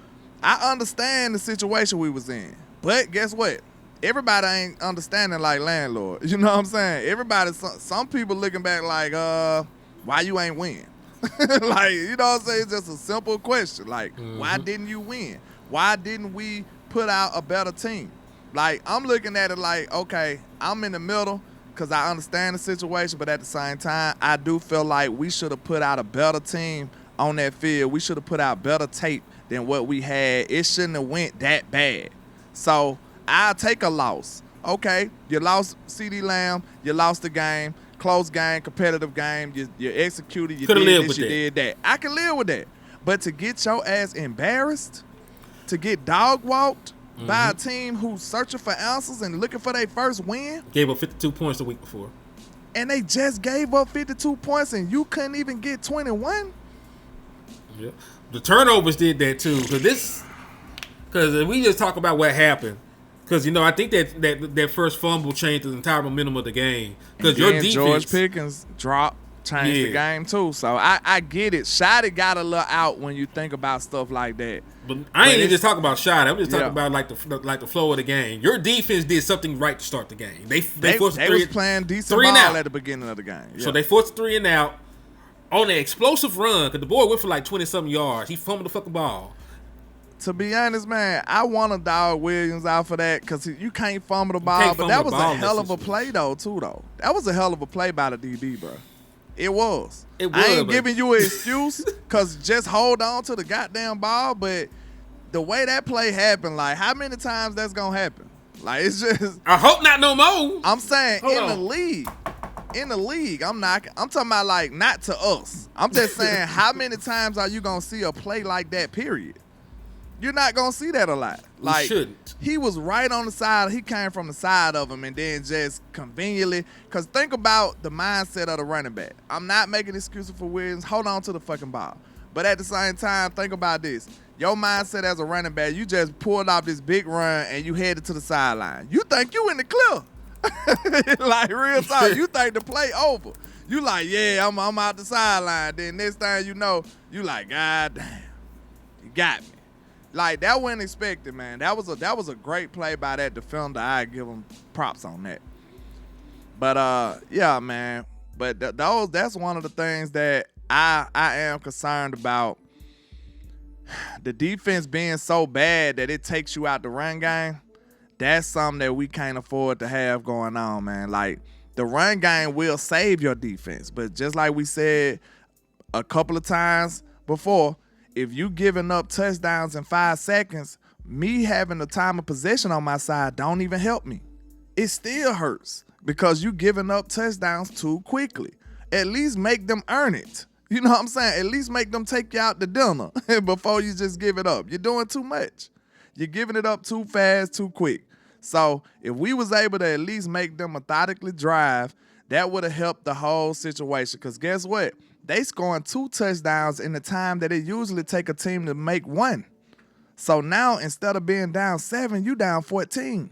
I understand the situation we was in. But guess what? Everybody ain't understanding like Landlord. You know what I'm saying? Everybody, some people looking back like, why you ain't win? Like, you know what I'm saying? It's just a simple question. Like, Why didn't you win? Why didn't we put out a better team? Like, I'm looking at it like, okay, I'm in the middle because I understand the situation, but at the same time, I do feel like we should have put out a better team on that field. We should have put out better tape than what we had. It shouldn't have went that bad. So I'll take a loss. Okay, you lost CeeDee Lamb, you lost the game, close game, competitive game, you executed, you did this, you did that. I can live with that. But to get your ass embarrassed, to get dog walked by a team who's searching for answers and looking for their first win. Gave up 52 points the week before. And they just gave up 52 points and you couldn't even get 21? Yeah. The turnovers did that too. Because we just talk about what happened. Because I think that first fumble changed the entire momentum of the game. Because your defense, George Pickens changed the game too. So I get it. Shotty got a little out when you think about stuff like that. But I ain't even just talking about shot. I'm just talking about like the flow of the game. Your defense did something right to start the game. They forced they was playing decent ball at the beginning of the game. Yeah. So they forced 3 and out on an explosive run because the boy went for like 20-something yards. He fumbled the fucking ball. To be honest, man, I want to dog Williams out for that because you can't fumble the ball. But that was a hell of a play, though. That was a hell of a play by the DB, bro. It was. I ain't giving you an excuse because just hold on to the goddamn ball. But the way that play happened, like, how many times that's going to happen? Like, it's just. I hope not no more. I'm saying the league. In the league, I'm talking about, like, not to us. I'm just saying, how many times are you going to see a play like that, period? You're not going to see that a lot. Like, you shouldn't. He was right on the side. He came from the side of him and then just conveniently. Because think about the mindset of the running back. I'm not making excuses for Williams. Hold on to the fucking ball. But at the same time, think about this. Your mindset as a running back, you just pulled off this big run and you headed to the sideline. You think you in the clear. Like, real talk. You think the play over. You like, yeah, I'm out the sideline. Then next thing you know, you like, God damn, you got me. Like, that wasn't expected, man. That was a great play by that defender. I give him props on that. But yeah, man. But that's one of the things that I am concerned about. The defense being so bad that it takes you out the run game. That's something that we can't afford to have going on, man. Like, the run game will save your defense, but just like we said a couple of times before, if you giving up touchdowns in 5 seconds, me having the time of possession on my side don't even help me. It still hurts because you giving up touchdowns too quickly. At least make them earn it. You know what I'm saying? At least make them take you out to dinner before you just give it up. You're doing too much. You're giving it up too fast, too quick. So if we was able to at least make them methodically drive, that would have helped the whole situation. Because guess what? They scoring 2 touchdowns in the time that it usually take a team to make 1. So now instead of being down 7, you down 14.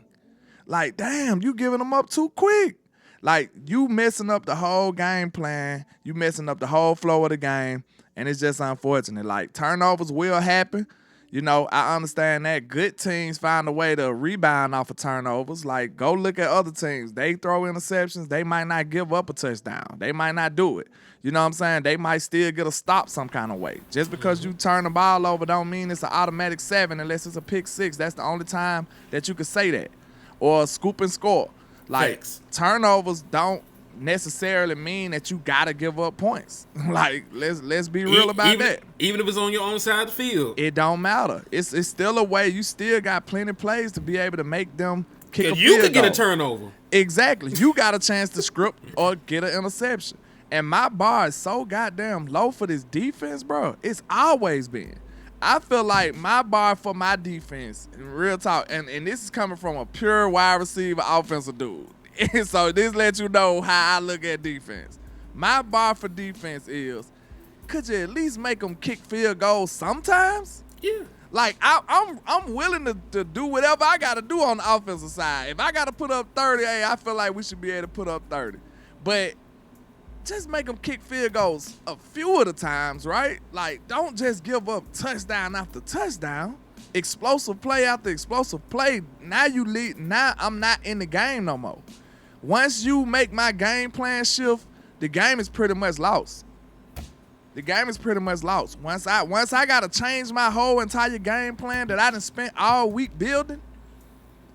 Like, damn, you giving them up too quick. Like, you messing up the whole game plan. You messing up the whole flow of the game. And it's just unfortunate. Like, turnovers will happen. You know, I understand that. Good teams find a way to rebound off of turnovers. Like, go look at other teams. They throw interceptions. They might not give up a touchdown. They might not do it. You know what I'm saying? They might still get a stop some kind of way. Just because you turn the ball over don't mean it's an automatic 7 unless it's a pick 6. That's the only time that you could say that. Or a scoop and score. Like, turnovers don't necessarily mean that you gotta give up points. Like, let's be real about that. Even if it's on your own side of the field, it don't matter. It's still a way. You still got plenty of plays to be able to make them kick a field you could goal. get a turnover. Exactly. You got a chance to script or get an interception. And my bar is so goddamn low for this defense, bro. It's always been. I feel like my bar for my defense, in real talk, and this is coming from a pure wide receiver offensive dude. So this lets you know how I look at defense. My bar for defense is, could you at least make them kick field goals sometimes? Yeah. Like, I'm willing to do whatever I got to do on the offensive side. If I got to put up 30, hey, I feel like we should be able to put up 30. But just make them kick field goals a few of the times, right? Like, don't just give up touchdown after touchdown. Explosive play after explosive play. Now you lead. Now I'm not in the game no more. Once you make my game plan shift, the game is pretty much lost. The game is pretty much lost. Once I gotta change my whole entire game plan that I done spent all week building,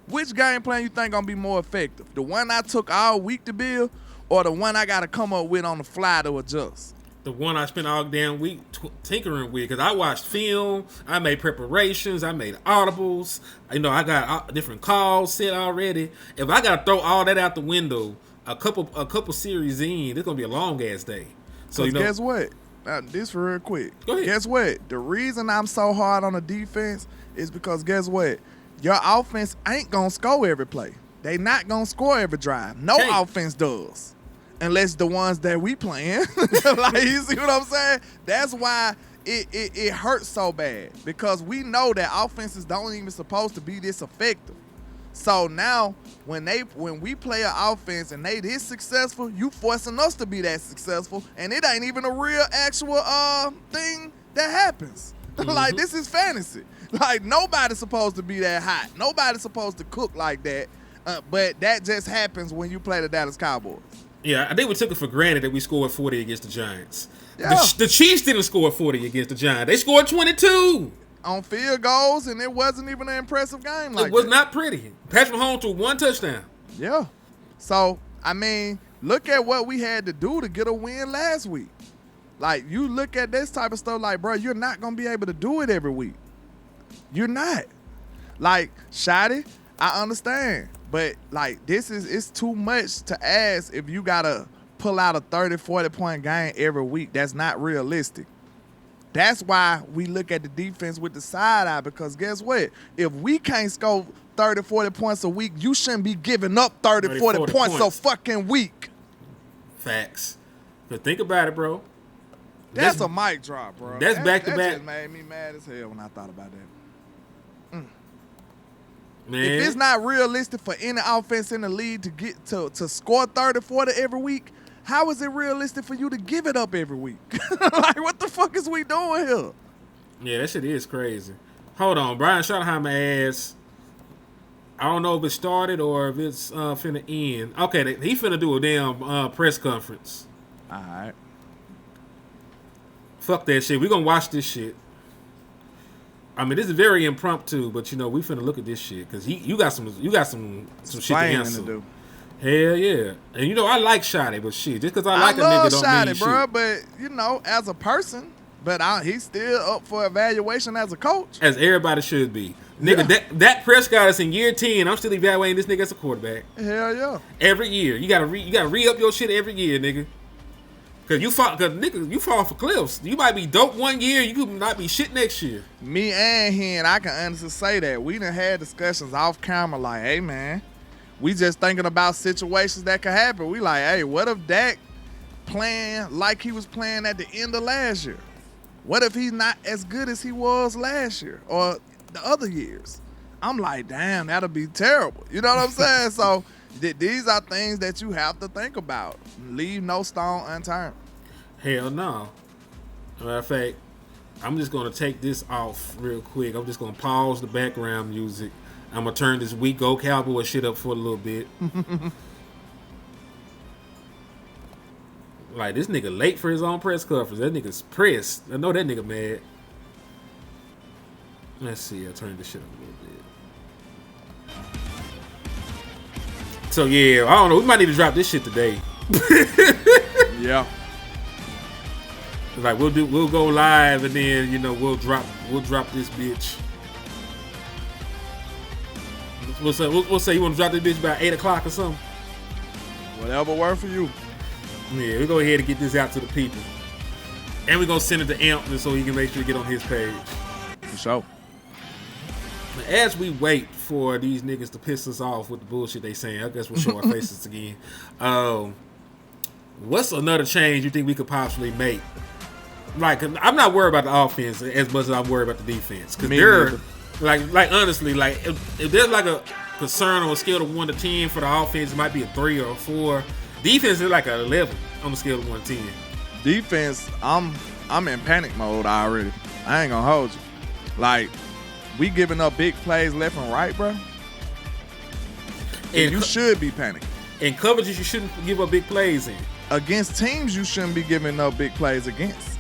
which game plan you think gonna be more effective? The one I took all week to build, or the one I gotta come up with on the fly to adjust? The one I spent all damn week tinkering with, because I watched film, I made preparations, I made audibles, you know, I got different calls set already. If I gotta throw all that out the window, a couple series in, it's gonna be a long ass day. So you know, guess what? This real quick. Go ahead. Guess what? The reason I'm so hard on the defense is because guess what? Your offense ain't gonna score every play. They not gonna score every drive. No offense does. Unless the ones that we playing. Like, you see what I'm saying? That's why it hurts so bad because we know that offenses don't even supposed to be this effective. So now when we play an offense and they this successful, you forcing us to be that successful, and it ain't even a real actual thing that happens. Like, this is fantasy. Like, nobody's supposed to be that hot. Nobody's supposed to cook like that. But that just happens when you play the Dallas Cowboys. Yeah, I think we took it for granted that we scored 40 against the Giants. Yeah. The Chiefs didn't score 40 against the Giants. They scored 22. On field goals, and it wasn't even an impressive game like that. It was not pretty. Patrick Mahomes threw 1 touchdown. Yeah. So, I mean, look at what we had to do to get a win last week. Like, you look at this type of stuff like, bro, you're not going to be able to do it every week. You're not. Like, Shotty, I understand. But, like, it's too much to ask if you got to pull out a 30, 40-point game every week. That's not realistic. That's why we look at the defense with the side eye, because guess what? If we can't score 30, 40 points a week, you shouldn't be giving up 30, 40 points a fucking week. Facts. But think about it, bro. That's a mic drop, bro. That's back-to-back. That just made me mad as hell when I thought about that. Man. If it's not realistic for any offense in the league to get to score 30, 40 every week, how is it realistic for you to give it up every week? Like, what the fuck is we doing here? Yeah, that shit is crazy. Hold on. Brian Schottenheimer asked, I don't know if it started or if it's finna end. Okay, he finna do a damn press conference. All right. Fuck that shit. We gonna watch this shit. I mean, this is very impromptu, but you know, we finna look at this shit because you got some shit to answer. To do. Hell yeah. And you know, I like Shotty, but shit, just because I like a nigga don't Shotty, mean bro, shit. but you know, as a person, but he's still up for evaluation as a coach. As everybody should be. Nigga, Yeah. that Prescott is in year 10. I'm still evaluating this nigga as a quarterback. Hell yeah. Every year. You gotta re-up your shit every year, nigga. Cause you fall for cliffs. You might be dope one year, you could not be shit next year. Me and him, I can honestly say that. We done had discussions off camera like, hey man, we just thinking about situations that could happen. We like, hey, what if Dak playing like he was playing at the end of last year? What if he's not as good as he was last year or the other years? I'm like, damn, that'll be terrible. You know what I'm saying? So these are things that you have to think about. Leave no stone unturned. Hell no. Matter of fact, I'm just gonna take this off real quick. I'm just gonna pause the background music. I'm gonna turn this We Go Cowboy shit up for a little bit. Like, this nigga late for his own press conference. That nigga's pressed. I know that nigga mad. Let's see. I'll turn this shit up a little bit. So yeah, I don't know. We might need to drop this shit today. Yeah. Like, we'll go live and then, you know, we'll drop this bitch. We'll say you want to drop this bitch about 8 o'clock or something. Whatever works for you. Yeah, we'll go ahead and get this out to the people. And we're going to send it to Amp so he can make sure to get on his page. For sure. As we wait for these niggas to piss us off with the bullshit they saying, I guess we'll show our faces again. What's another change you think we could possibly make? Like, I'm not worried about the offense as much as I'm worried about the defense. Because they're, like honestly, like, if there's like a concern on a scale of 1 to 10 for the offense, it might be a 3 or a 4. Defense is like an 11 on the scale of 1 to 10. Defense, I'm in panic mode already. I ain't gonna hold you. Like, we giving up big plays left and right, bro. And you should be panicking. In coverages, you shouldn't give up big plays in. Against teams, you shouldn't be giving up big plays against.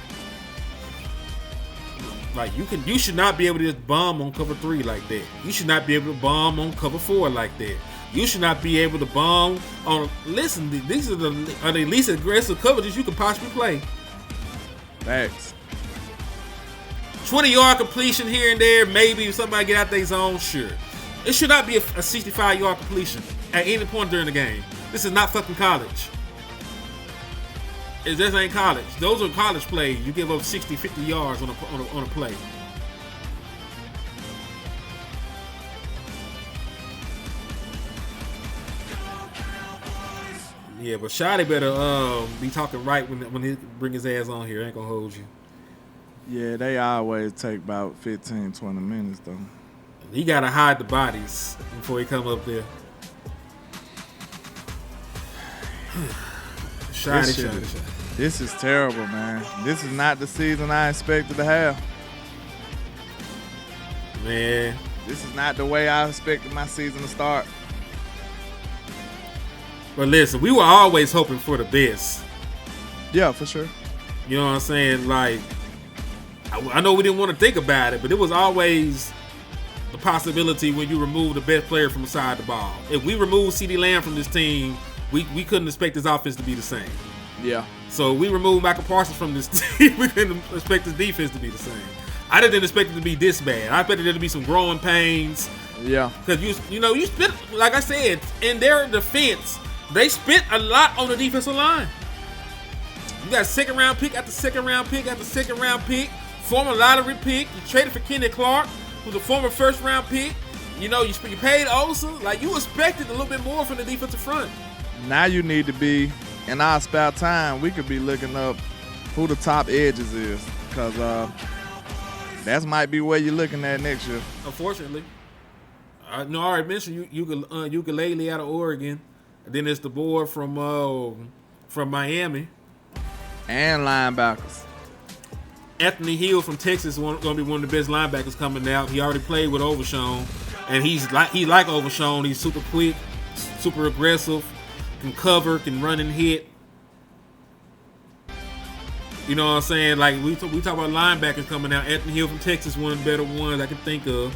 Like, you should not be able to just bomb on cover 3 like that. You should not be able to bomb on cover 4 like that. You should not be able to bomb on. Listen, these are the least aggressive coverages you could possibly play. Facts. 20-yard completion here and there, maybe if somebody get out their zone, sure. It should not be a 65-yard completion at any point during the game. This is not fucking college. It just ain't college. Those are college plays. You give up 60, 50 yards on a play. Yeah, but Shotty better be talking right when he bring his ass on here. I ain't gonna hold you. Yeah, they always take about 15, 20 minutes, though. He got to hide the bodies before he come up there. Shiny. This is terrible, man. This is not the season I expected to have. Man. This is not the way I expected my season to start. But listen, we were always hoping for the best. Yeah, for sure. You know what I'm saying? Like, I know we didn't want to think about it, but it was always the possibility when you remove the best player from the side of the ball. If we remove CeeDee Lamb from this team, we couldn't expect this offense to be the same. Yeah. So we removed Michael Parsons from this team. We couldn't expect this defense to be the same. I didn't expect it to be this bad. I expected there to be some growing pains. Yeah. Because you spent, like I said, in their defense, they spent a lot on the defensive line. You got second round pick after second round pick after second round pick, former lottery pick. You traded for Kenny Clark, who's a former first round pick. You paid Osa. Like, you expected a little bit more from the defensive front. Now you need to be, in our spare time, we could be looking up who the top edges is. Because that might be where you're looking at next year. Unfortunately. I already mentioned Ukulele out of Oregon. And then it's the boy from Miami. And linebackers. Anthony Hill from Texas is going to be one of the best linebackers coming out. He already played with Overshown. And he's like Overshown. He's super quick, super aggressive, can cover, can run and hit. You know what I'm saying? Like, we talk about linebackers coming out. Anthony Hill from Texas, one of the better ones I can think of.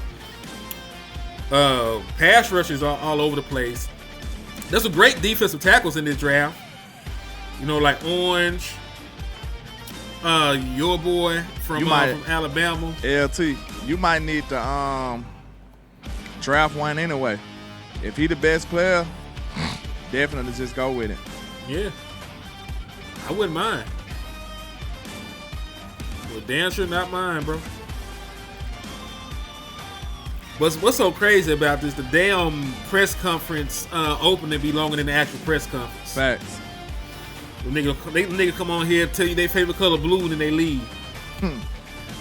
Pass rushers are all over the place. There's some great defensive tackles in this draft. You know, like Orange, your boy from Alabama. LT, you might need to draft one anyway. If he the best player, definitely just go with it. Yeah. I wouldn't mind. Well, damn sure not mine, bro. What's so crazy about this? The damn press conference opening be longer than the actual press conference. Facts. The nigga come on here tell you their favorite color blue and then they leave.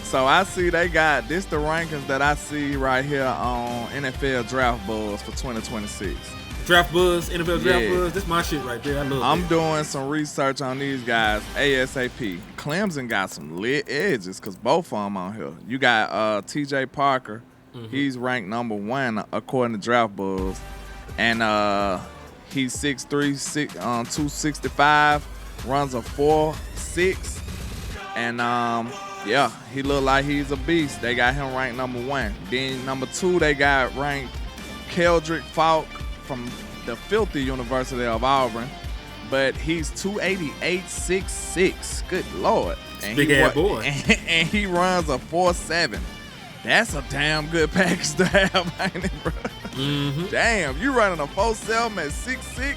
So I see they got this the rankings that I see right here on NFL Draft Buzz for 2026. Draft Buzz, NFL Draft Buzz. This my shit right there. I love it. I'm doing some research on these guys ASAP. Clemson got some lit edges because both of them on here. You got TJ Parker. Mm-hmm. He's ranked number 1 according to Draft Buzz. And he's 6'3", 265, runs a 4.6. And he look like he's a beast. They got him ranked number 1. Then number 2, they got ranked Keldrick Falk from the filthy University of Auburn. But he's 288, 6'6". Good Lord. And big ass boy. And he runs a 4.7. That's a damn good package to have, ain't it, bro? Mm-hmm. Damn, you running a 4.7 at 6'6",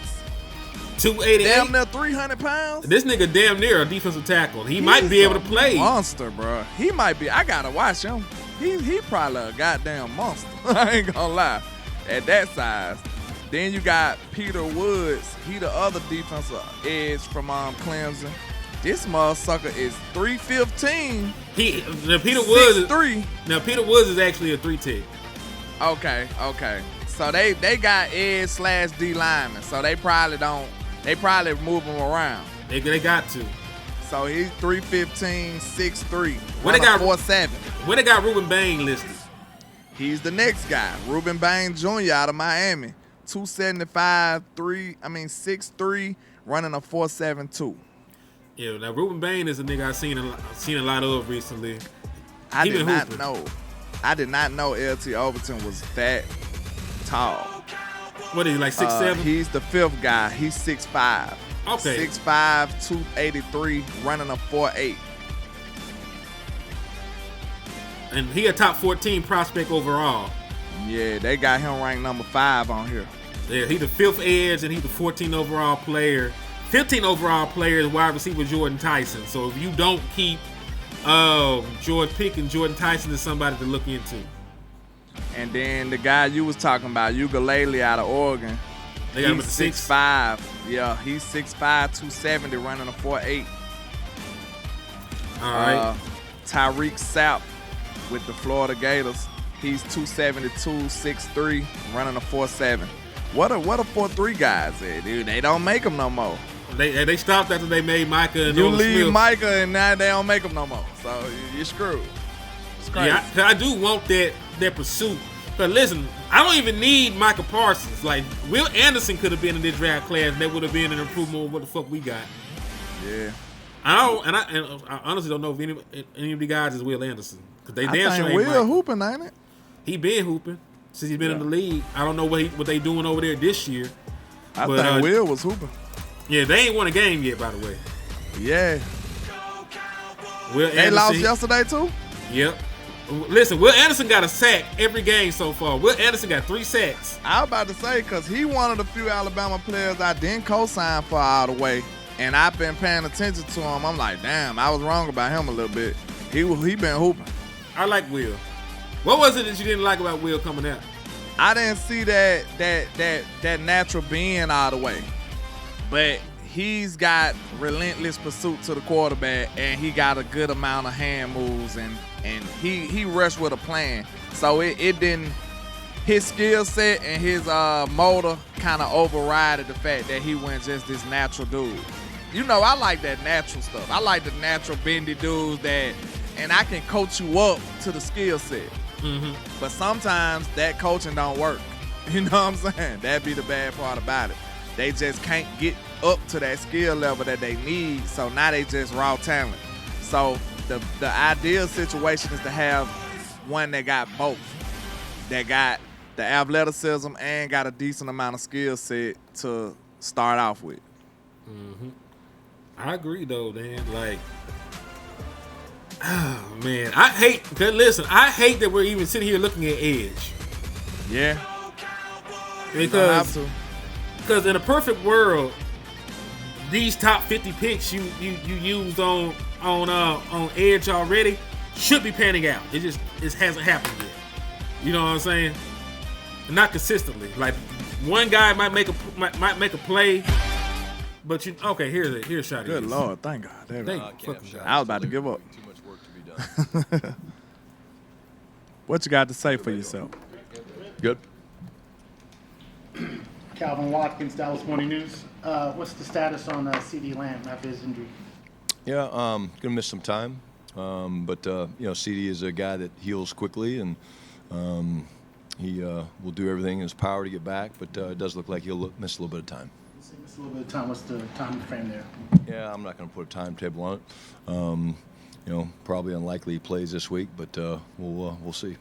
288. damn near 300 pounds. This nigga damn near a defensive tackle. He might be able to play. Monster, bro. He might be. I gotta watch him. He probably a goddamn monster. I ain't gonna lie. At that size. Then you got Peter Woods. He the other defensive edge from Clemson. This motherfucker is 315. Peter Woods is 3. Now Peter Woods is actually a 3-tech. Okay. So they got edge/D lineman. So they probably move him around. They got to. So he's 315, 6'3". What they got 4.7. Where they got Ruben Bain listed? He's the next guy. Ruben Bain Jr. out of Miami. 275, 6'3", running a 4.72. Yeah, now Ruben Bain is a nigga I've seen a lot of recently. I did not know LT Overton was that tall. What is he, like 6'7"? He's the 5th guy. He's 6'5". Okay. 6'5", 283, running a 4.8. And he a top 14 prospect overall. Yeah, they got him ranked number 5 on here. Yeah, he the 5th edge and he's the 14 overall player. 15 overall player is wide receiver Jordan Tyson. So if you don't keep George Pickens, Jordan Tyson is somebody to look into. And then the guy you was talking about, Ukulele out of Oregon. They got him he's at 6'5". 6'5". Yeah, he's 6'5", 270, running a 4.8. All right. Tyreek Sapp with the Florida Gators. He's 272, 6'3", running a 4.7. What a 4.3 guys there, dude. They don't make them no more. They stopped after they made Micah and You Nolan leave Smith. Micah and now they don't make them no more. So you're screwed. It's crazy. Yeah, 'cause I do want that pursuit. But listen, I don't even need Micah Parsons. Like, Will Anderson could have been in this draft class, and that would have been an improvement of what the fuck we got. Yeah. I honestly don't know if any of the guys is Will Anderson. Cause they I damn sure think ain't Will Micah. hooping, ain't it? He been hooping since he's been in the league. I don't know what they doing over there this year. I But, think Will was hooping. Yeah, they ain't won a game yet, by the way. Yeah. Will They Anderson, lost yesterday too? Yep. Listen, Will Anderson got a sack every game so far. Will Anderson got 3 sacks. I was about to say, because he one of the few Alabama players I didn't co-sign for all the way. And I've been paying attention to him. I'm like, damn, I was wrong about him a little bit. He been hooping. I like Will. What was it that you didn't like about Will coming out? I didn't see that natural being all the way. But he's got relentless pursuit to the quarterback, and he got a good amount of hand moves, and he rushed with a plan. So it didn't, his skill set and his motor kind of overrided the fact that he went just this natural dude. You know, I like that natural stuff. I like the natural bendy dudes and I can coach you up to the skill set. Mm-hmm. But sometimes that coaching don't work. You know what I'm saying? That'd be the bad part about it. They just can't get up to that skill level that they need, so now they just raw talent. So the ideal situation is to have one that got both. That got the athleticism and got a decent amount of skill set to start off with. Mm-hmm. I agree, though, man. Like, oh, man. I hate that we're even sitting here looking at edge. Yeah. You don't have to. Because in a perfect world, these top 50 picks you used on edge already should be panning out. It hasn't happened yet. You know what I'm saying? Not consistently. Like, one guy might make a play, but here's a shot. Good Lord, thank God. There we go. Fucking I was about to give up. Too much work to be done. What you got to say for yourself? Good. Calvin Watkins, Dallas Morning News. What's the status on CD Lamb after his injury? Yeah, gonna miss some time, but CD is a guy that heals quickly, and he will do everything in his power to get back. But it does look like he'll miss a little bit of time. Miss a little bit of time. What's the time frame there? Yeah, I'm not gonna put a timetable on it. Probably unlikely he plays this week, but we'll see.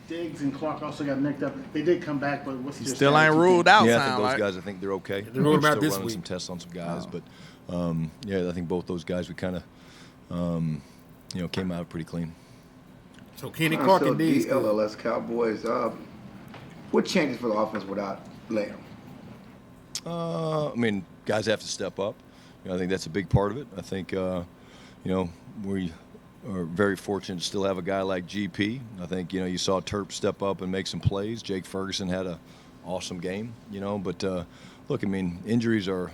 Diggs and Clark also got nicked up. They did come back, but what's their Still ain't status, you ruled think? out. Yeah, I think sound those like. guys. I think they're okay. They're ruled We're out still this running week. some tests on some guys, but I think both those guys we kind of came out pretty clean. So Kenny Clark So and Diggs. the LLS Cowboys, what changes for the offense without Lamb? Guys have to step up. I think that's a big part of it. I think, we are very fortunate to still have a guy like GP. I think, you saw Terp step up and make some plays. Jake Ferguson had an awesome game, But, look, injuries are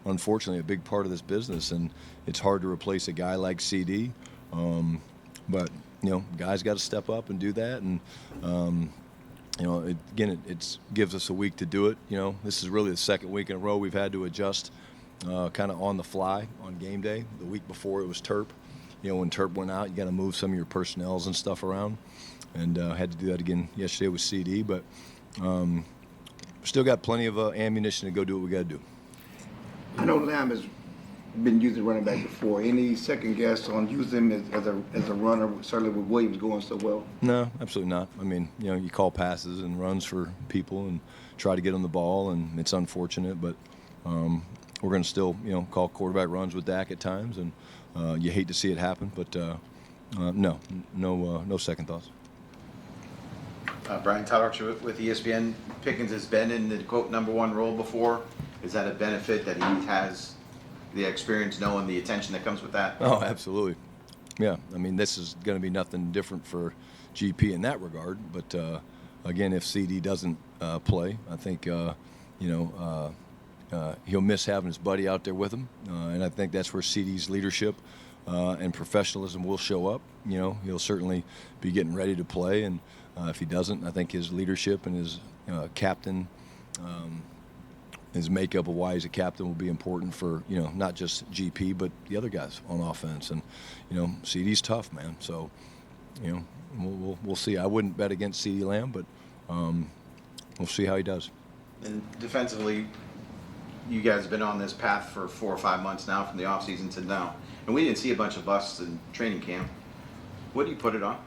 unfortunately a big part of this business, and it's hard to replace a guy like CD. But, guys got to step up and do that. And, it gives us a week to do it. This is really the second week in a row we've had to adjust kind of on the fly on game day. The week before it was Terp. When Terp went out, you got to move some of your personnels and stuff around. And had to do that again yesterday with CD. But still got plenty of ammunition to go do what we got to do. I know Lamb has been using running back before. Any second guess on using him as a runner, certainly with Williams going so well? No, absolutely not. You call passes and runs for people and try to get on the ball, and it's unfortunate, but we're going to still, call quarterback runs with Dak at times, and you hate to see it happen, but no second thoughts. Brian Toddock with ESPN. Pickens has been in the quote #1 role before. Is that a benefit that he has the experience knowing the attention that comes with that? Oh, absolutely. Yeah, this is going to be nothing different for GP in that regard. But again, if CD doesn't play, I think he'll miss having his buddy out there with him, and I think that's where CD's leadership and professionalism will show up. You know, he'll certainly be getting ready to play, and if he doesn't, I think his leadership and his captain, his makeup of why he's a captain will be important for, you know, not just GP but the other guys on offense. And you know, CeeDee's tough, man. So you know, we'll see. I wouldn't bet against CeeDee Lamb, but we'll see how he does. And defensively, you guys have been on this path for 4 or 5 months now, from the offseason to now. And we didn't see a bunch of busts in training camp. What do you put it on?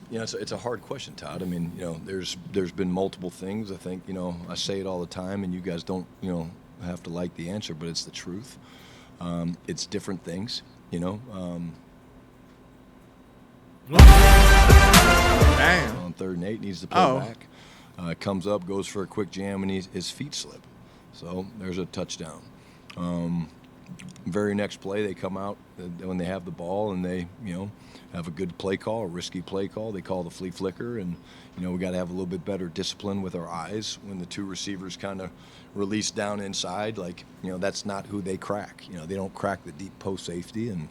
You know, it's a hard question, Todd. I mean, you know, there's been multiple things. I think, you know, I say it all the time, and you guys don't, you know, have to like the answer, but it's the truth. It's different things, you know. Damn. On 3rd and 8, needs to pull back. Comes up, goes for a quick jam, and his feet slip. So there's a touchdown. Very next play, they come out when they have the ball, and they, you know, have a good play call, a risky play call. They call the flea flicker, and you know, we got to have a little bit better discipline with our eyes when the two receivers kind of release down inside. Like, you know, that's not who they crack. You know, they don't crack the deep post safety, and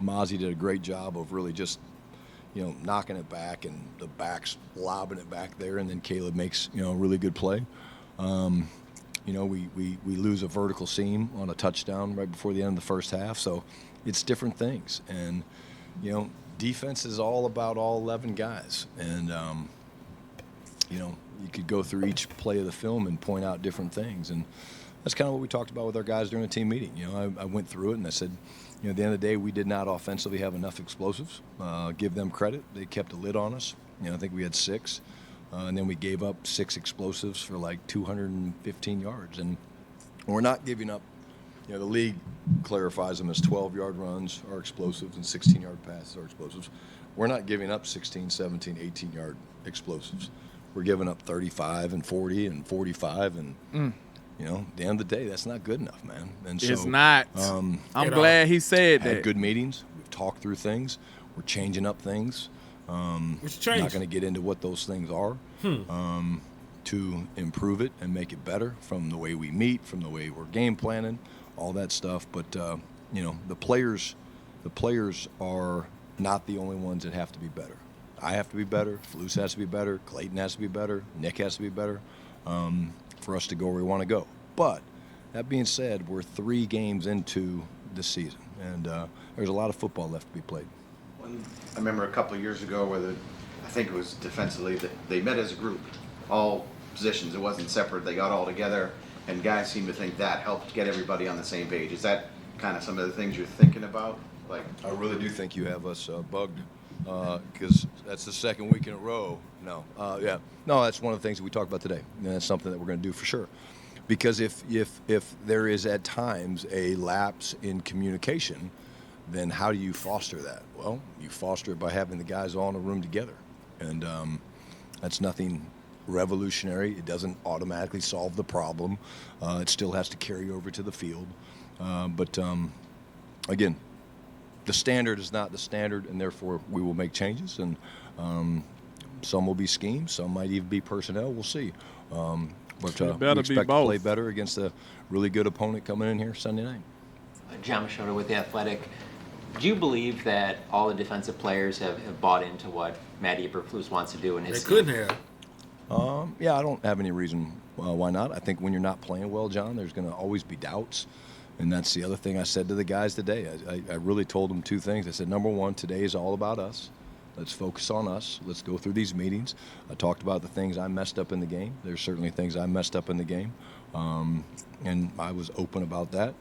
Mozzie did a great job of really just, you know, knocking it back, and the backs lobbing it back there, and then Caleb makes, you know, a really good play. You know, we lose a vertical seam on a touchdown right before the end of the first half. So it's different things. And, you know, defense is all about all 11 guys. And, you know, you could go through each play of the film and point out different things. And that's kind of what we talked about with our guys during the team meeting. You know, I went through it and I said, you know, at the end of the day, we did not offensively have enough explosives. Give them credit. They kept a lid on us. You know, I think we had 6. And then we gave up 6 explosives for like 215 yards. And we're not giving up, you know, the league clarifies them as 12-yard runs are explosives and 16-yard passes are explosives. We're not giving up 16, 17, 18-yard explosives. We're giving up 35 and 40 and 45. And, you know, at the end of the day, that's not good enough, man. And so, It's not. I'm glad he said had that. good meetings. We've talked through things. We're changing up things. I'm not going to get into what those things are to improve it and make it better, from the way we meet, from the way we're game planning, all that stuff. But you know, the players are not the only ones that have to be better. I have to be better. Flus has to be better. Clayton has to be better. Nick has to be better for us to go where we want to go. But that being said, we're 3 games into the season, and there's a lot of football left to be played. I remember a couple of years ago where I think it was defensively, that they met as a group, all positions. It wasn't separate. They got all together, and guys seem to think that helped get everybody on the same page. Is that kind of some of the things you're thinking about? Like, I really do think you have us bugged, because that's the 2nd week in a row. No, that's one of the things that we talked about today, and that's something that we're going to do for sure. Because if there is at times a lapse in communication, then how do you foster that? Well, you foster it by having the guys all in a room together. And that's nothing revolutionary. It doesn't automatically solve the problem. It still has to carry over to the field. But again, the standard is not the standard, and therefore we will make changes. And some will be schemes. Some might even be personnel. We'll see. But we expect to play better against a really good opponent coming in here Sunday night. John Machota with The Athletic. Do you believe that all the defensive players have bought into what Matt Eberflus wants to do in his team? They could have. Yeah, I don't have any reason why not. I think when you're not playing well, John, there's going to always be doubts. And that's the other thing I said to the guys today. I really told them 2 things. I said, number 1, today is all about us. Let's focus on us. Let's go through these meetings. I talked about the things I messed up in the game. There's certainly things I messed up in the game. And I was open about that.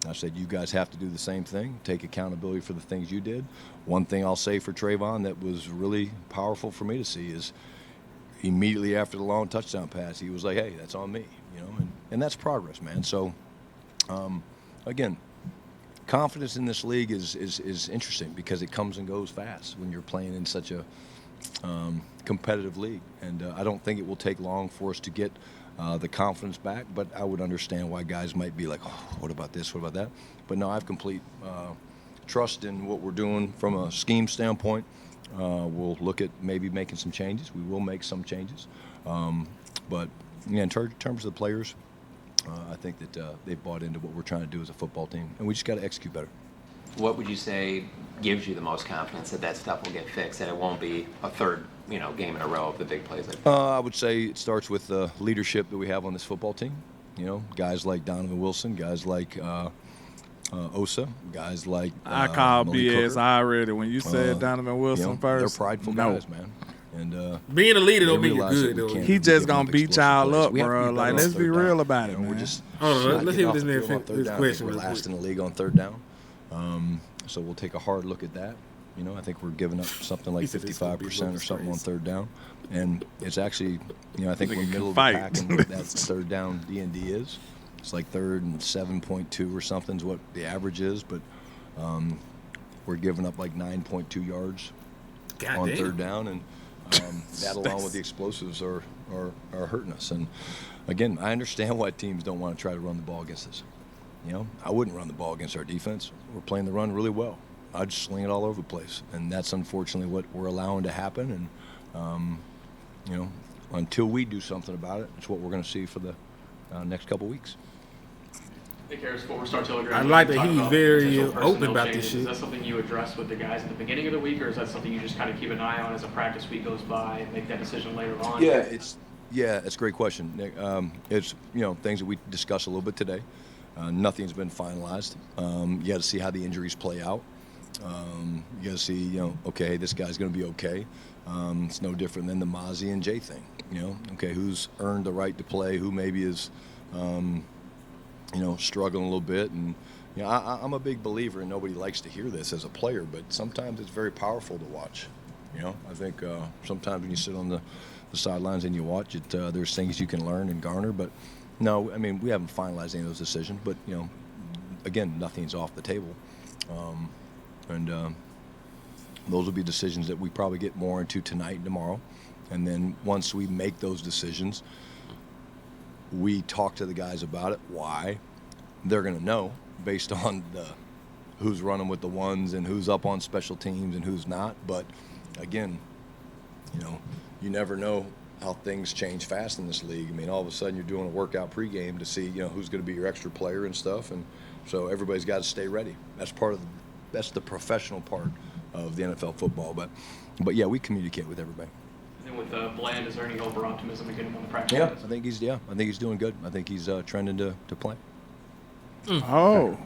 I said, you guys have to do the same thing. Take accountability for the things you did. One thing I'll say for Trayvon that was really powerful for me to see is immediately after the long touchdown pass, he was like, hey, that's on me. You know, and that's progress, man. So, again, confidence in this league is interesting because it comes and goes fast when you're playing in such a competitive league. And I don't think it will take long for us to get the confidence back, but I would understand why guys might be like, oh, what about this, what about that? But no, I have complete trust in what we're doing from a scheme standpoint. We'll look at maybe making some changes. We will make some changes. But yeah, in terms of the players, I think that they've bought into what we're trying to do as a football team, and we just got to execute better. What would you say gives you the most confidence that that stuff will get fixed, that it won't be a third, game in a row of the big plays? I would say it starts with the leadership that we have on this football team. Guys like Donovan Wilson, guys like Osa, guys like I call Malik BS Hooker. already when you said Donovan Wilson first. They're prideful guys, man. And being a leader don't they mean you're realize good, that we though. can't He be just giving gonna up beat explosive y'all plays. up, We have to bro. be Like, better let's on be third real down. about it, We're man. just Hold on, not let's getting hear off what this the man field on fin- third this down. question I think real we're last quick. in the league on third down. So we'll take a hard look at that. I think we're giving up something like He said it's gonna be 55% or something on crazy. third down, and it's actually, I think Nigga we're can middle of the fight. pack in what that third down D&D is. It's like third and 7.2 or something is what the average is, but we're giving up like 9.2 yards God on damn. third down, and that along with the explosives are hurting us. And again, I understand why teams don't want to try to run the ball against us. I wouldn't run the ball against our defense. We're playing the run really well. I'd just sling it all over the place, and that's unfortunately what we're allowing to happen. And until we do something about it, it's what we're going to see for the next couple weeks. Nick Harris, former Star Telegram. I like that Talk he's about very potential open personnel about changes. this shit. Is that something you address with the guys at the beginning of the week, or is that something you just kind of keep an eye on as a practice week goes by and make that decision later on? It's a great question, Nick. It's things that we discussed a little bit today. Nothing's been finalized. You got to see how the injuries play out. You got to see, okay, this guy's going to be okay. It's no different than the Mozzie and Jay thing. Okay, who's earned the right to play? Who maybe is, struggling a little bit? And I'm a big believer, and nobody likes to hear this as a player, but sometimes it's very powerful to watch. I think sometimes when you sit on the sidelines and you watch it, there's things you can learn and garner. But no, I mean, we haven't finalized any of those decisions. But again, nothing's off the table. And those will be decisions that we probably get more into tonight and tomorrow. And then once we make those decisions, we talk to the guys about it, why. They're going to know based on who's running with the ones and who's up on special teams and who's not. But, again, you never know how things change fast in this league. I mean, all of a sudden you're doing a workout pregame to see, who's going to be your extra player and stuff. And so everybody's got to stay ready. That's the professional part of the NFL football. But yeah, we communicate with everybody. And then with Bland, is there any hope or optimism to get him on the practice Yeah, list? I think he's doing good. I think he's trending to play. Oh,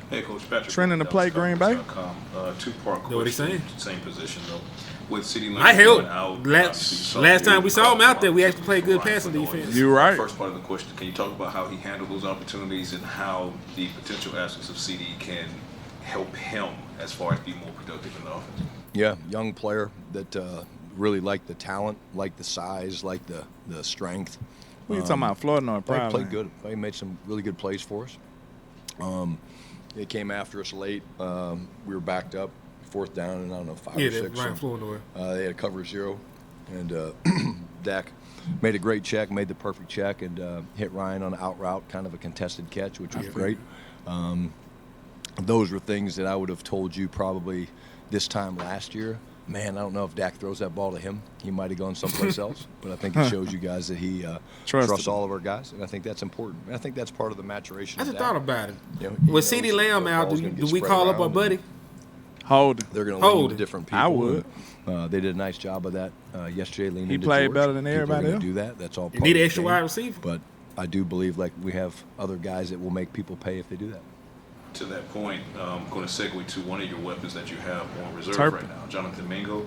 Hey, Coach Patrick. Trending to play Green Bay? Two-part question. Know what he's saying? Same position, though. With CeeDee Lamb I held going out, last obviously, last you time we saw him out there, we Ryan actually played good for passing Ryan defense. You right. First part of the question, can you talk about how he handled those opportunities and how the potential absence of CD can help him as far as be more productive in the offense? Yeah, young player that really liked the talent, liked the size, liked the strength. what are you talking about? Florida or Played probably? good. He made some really good plays for us. They came after us late. We were backed up, fourth down, and I don't know, 5 Yeah, or that 6. Ryan Flournoy. They had a cover 0, and Dak made a great check, made the perfect check, and hit Ryan on an out route, kind of a contested catch, which was great. Those were things that I would have told you probably this time last year. Man, I don't know if Dak throws that ball to him. He might have gone someplace else. But I think it shows you guys that he trusts all of our guys, and I think that's important. And I think that's part of the maturation. I of just Dak. thought about it. He With knows CeeDee that Lamb the out, ball's do gonna get we spread call up our around, buddy? and Hold. they're going to Hold. lean into different people. I would. They did a nice job of that yesterday. Leaning He into played George. better than People are everybody gonna else. do that. That's all You part need of an the extra game. wide receiver. But I do believe like we have other guys that will make people pay if they do that. To that point, I'm going to segue to one of your weapons that you have on reserve Turpin. right now, Jonathan Mingo.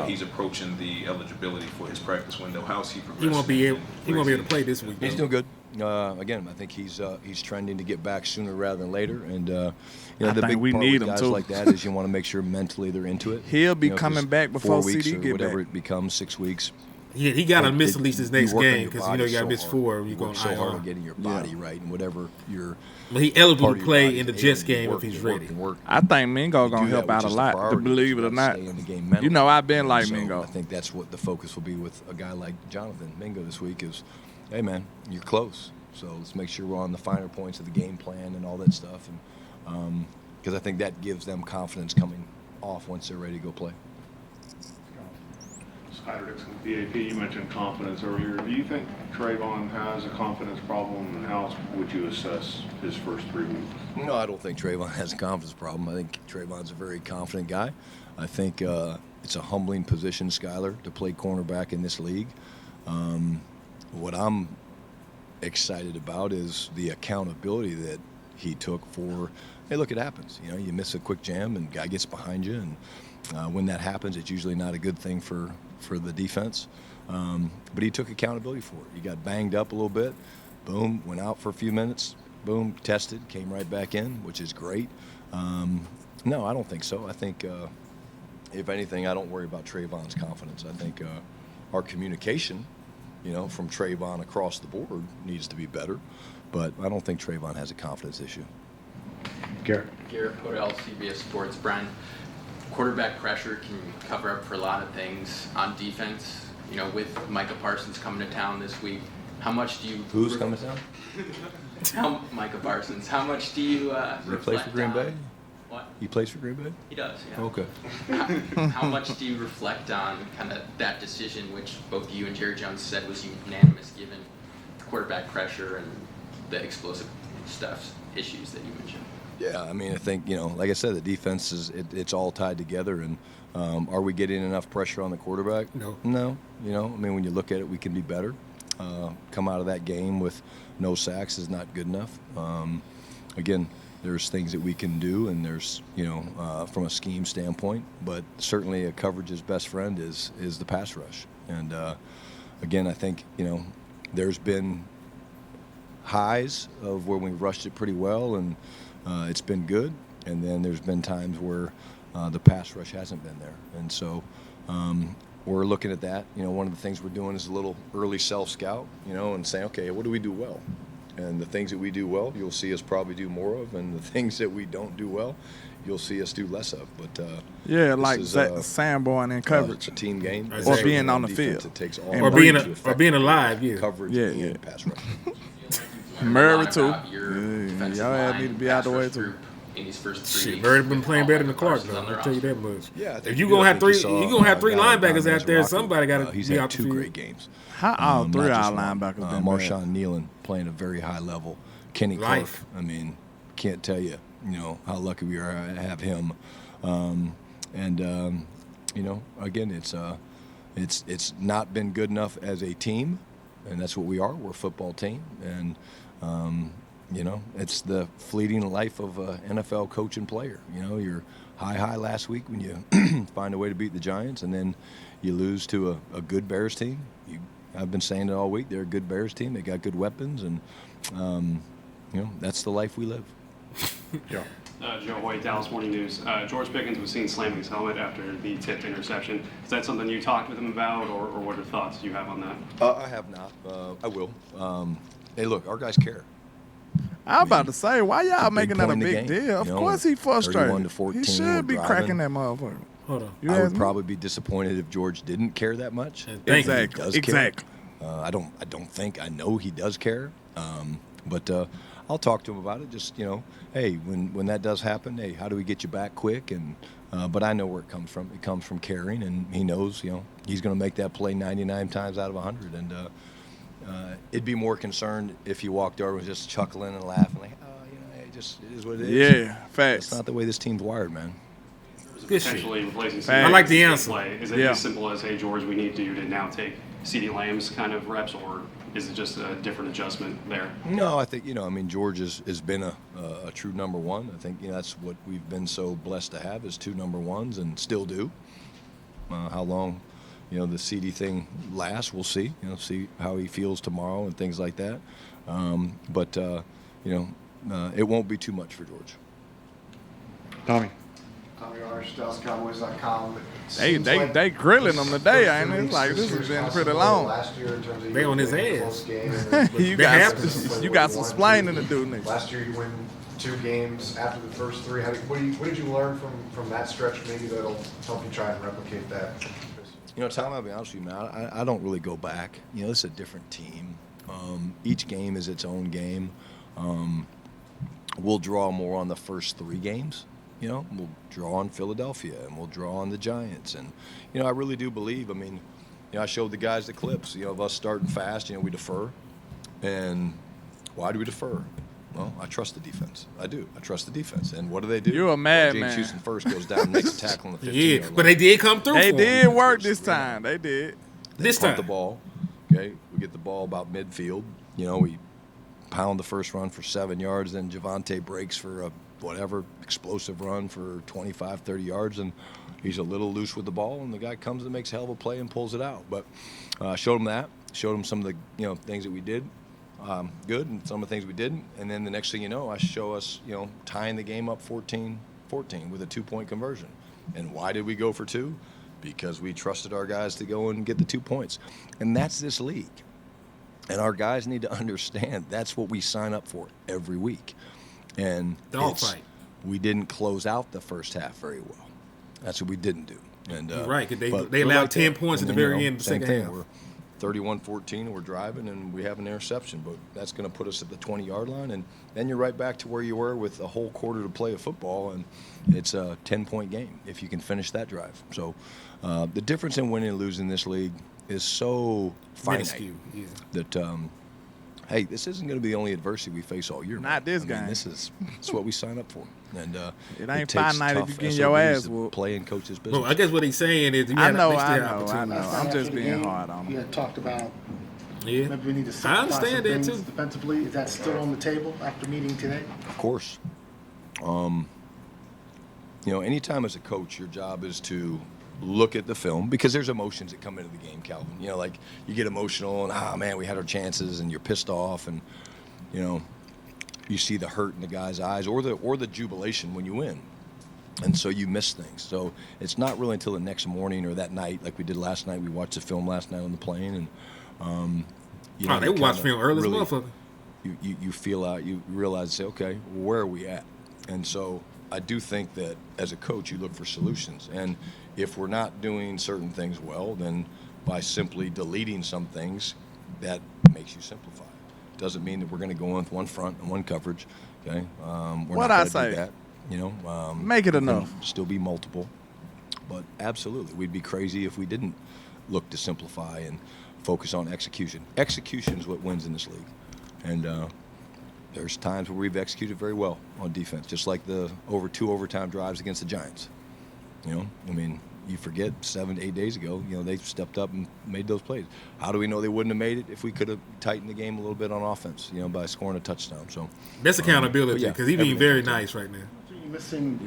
He's approaching the eligibility for his practice window. How's he He progressing? won't be able. He won't be able to Crazy. play this week. He's though. doing good. Again, I think he's trending to get back sooner rather than later. And I the think big we part need with him, guys too. like that is you want to make sure mentally they're into it. He'll be 'cause coming back before 4 weeks CD or get whatever back. it becomes, 6 weeks. Yeah, he got to But miss at least his next you work on game your because body you got to so miss hard. 4. You You're going work so hard on IR. getting your body right and whatever your. But he eligible part to of your play body in the is Jets able. game You if work, he's you work, ready. and work. I think Mingo You gonna do help that, out a which is the lot. To priority, believe it is or not, stay in the game mentally. you know I've been And like so Mingo. I think that's what the focus will be with a guy like Jonathan Mingo this week is, hey man, you're close. So let's make sure we're on the finer points of the game plan and all that stuff, and because I think that gives them confidence coming off once they're ready to go play. Skyler Dixon, BAP, you mentioned confidence earlier. Do you think Trayvon has a confidence problem, and how would you assess his first 3 weeks? No, I don't think Trayvon has a confidence problem. I think Trayvon's a very confident guy. I think it's a humbling position, Skyler, to play cornerback in this league. What I'm excited about is the accountability that he took for, hey, look, it happens. You know, you miss a quick jam and guy gets behind you, and when that happens, it's usually not a good thing for the defense. But he took accountability for it. He got banged up a little bit, boom, went out for a few minutes, boom, tested, came right back in, which is great. No, I don't think so. I think, if anything, I don't worry about Trayvon's confidence. I think our communication, you know, from Trayvon across the board needs to be better. But I don't think Trayvon has a confidence issue. Garrett Podell, CBS Sports. Brian, quarterback pressure can cover up for a lot of things on defense. You know, with Micah Parsons coming to town this week, how much do you... Who's coming to town? Micah Parsons. How much do you He plays for Green Bay? What? He plays for Green Bay? He does, yeah. Okay. How much do you reflect on kind of that decision, which both you and Jerry Jones said was unanimous given quarterback pressure and the explosive issues that you mentioned? Yeah, I mean, I think, you know, like I said, the defense it's all tied together. And are we getting enough pressure on the quarterback? No. No. You know, I mean, when you look at it, we can be better. Come out of that game with no sacks is not good enough. Again, there's things that we can do, and there's, you know, from a scheme standpoint, but certainly a coverage's best friend is the pass rush. And again, I think, you know, there's been highs of where we rushed it pretty well, and it's been good. And then there's been times where the pass rush hasn't been there. And so we're looking at that. You know, one of the things we're doing is a little early self-scout, you know, and saying, okay, what do we do well? And the things that we do well, you'll see us probably do more of, and the things that we don't do well, you'll see us do less of. But yeah, like Sanborn in coverage, it's a team game, or being on the field, it takes all or being alive, yeah, coverage, and pass rush. Murray too. Y'all had me to be out the way too. In these first 3 weeks. Murray been playing better than Clark, though. I'll tell you that much. Yeah, if you're gonna have three linebackers out there, somebody got to he's be had out the 2 field. great games. How all 3 our linebackers been Marshawn Nealon playing a very high level. Kenny Clark, I mean, can't tell you, you know, how lucky we are to have him. You know, again, it's not been good enough as a team, and that's what we are. We're a football team, and you know, it's the fleeting life of an NFL coach and player. You know, you're high last week when you find a way to beat the Giants, and then you lose to a good Bears team. I've been saying it all week. They're a good Bears team. They got good weapons, and you know, that's the life we live. Yeah. Joe Hoyt, Dallas Morning News. George Pickens was seen slamming his helmet after the tipped interception. Is that something you talked with him about, or what are thoughts you have on that? I have not. I will. Hey, look, our guys care. I'm about to say, why y'all making that a point in the big game, deal? Of you know, course he frustrated. 31-14, He should we're be driving. cracking that motherfucker. Hold on. I would probably be disappointed if George didn't care that much. Exactly. He does Exactly. care. I don't think I know he does care. But I'll talk to him about it. Just, you know, hey, when that does happen, hey, how do we get you back quick? And but I know where it comes from. It comes from caring, and he knows, you know, he's going to make that play 99 times out of 100. And it'd be more concerned if he walked over and was just chuckling and laughing like, oh, you know, it just it is what it is. Yeah, facts. That's not the way this team's wired, man. Potentially replacing I like the answer. Play. Is it as simple as, hey, George, we need you to now take CeeDee Lamb's kind of reps, or is it just a different adjustment there? No, I think, you know, I mean, George has been a true number one. I think, you know, that's what we've been so blessed to have is 2 number ones, and still do. How long, you know, the CD thing lasts, we'll see. You know, see how he feels tomorrow and things like that. But you know, it won't be too much for George. Tommy Arch, DallasCowboys.com. They grilling him today, ain't it? It's like this has been pretty long. They on his ass. you got some splaining to do next. Last year you win 2 games after the first 3. What did you learn from that stretch maybe that'll help you try and replicate that? You know, Tom, I'll be honest with you, man. I don't really go back. You know, this is a different team. Each game is its own game. We'll draw more on the first 3 games. You know, we'll draw on Philadelphia, and we'll draw on the Giants. And, you know, I really do believe, I mean, I showed the guys the clips, of us starting fast. We defer. And why do we defer? Well, I trust the defense. I do. I trust the defense. And what do? You're a madman. James Houston first goes down and makes a tackle on the 15-yard Yeah, line. but they did come through. They for did him. work this time. They did. This Punt time. the ball. Okay, we get the ball about midfield. We pound the first run for 7 yards. Then Javonte breaks for a explosive run for 25, 30 yards, and he's a little loose with the ball, and the guy comes and makes a hell of a play and pulls it out. But I showed him that. Showed him some of the things that we did good and some of the things we didn't. And then the next thing you know, I show us tying the game up 14-14 with a 2-point conversion. And why did we go for 2? Because we trusted our guys to go and get the 2 points. And that's this league. And our guys need to understand that's what we sign up for every week. And Dogfight. We didn't close out the first half very well. That's what we didn't do. And You're right, because but they we're allowed right 10 there. points And at the then, very end of the same second thing. half. We're 31-14, we're driving, and we have an interception. But that's going to put us at the 20-yard line. And then you're right back to where you were with a whole quarter to play of football. And it's a 10-point game if you can finish that drive. So the difference in winning and losing this league is so finite that hey, this isn't going to be the only adversity we face all year. Not this game. This is what we sign up for. And it ain't takes finite if tough you getting your SOBs ass to whooped. play in coach's business. Well, I guess what he's saying is you I had know. opportunity. I'm just being hard on You him. had talked about Yeah. maybe we need to I simplify understand some that, things too. defensively. Is that still on the table after meeting today? Of course. Anytime as a coach, your job is to look at the film because there's emotions that come into the game, Calvin. Like you get emotional and, man, we had our chances, and you're pissed off, and, you see the hurt in the guy's eyes or the jubilation when you win. And so you miss things. So it's not really until the next morning or that night, like we did last night. We watched the film last night on the plane, and They watch film early as really, motherfucker. You feel out, you realize, say, okay, where are we at? And so I do think that as a coach, you look for solutions. And if we're not doing certain things well, then by simply deleting some things, that makes you simplify. Doesn't mean that we're going to go in with one front and one coverage. Okay, we're What'd not I going to say? do that. Make it we can enough. Still be multiple, but absolutely, we'd be crazy if we didn't look to simplify and focus on execution. Execution is what wins in this league, and there's times where we've executed very well on defense, just like the over 2 overtime drives against the Giants. You forget 7 to 8 days ago, they stepped up and made those plays. How do we know they wouldn't have made it if we could have tightened the game a little bit on offense, by scoring a touchdown? So That's accountability because he's being everything very comes in. nice right now. Are you missing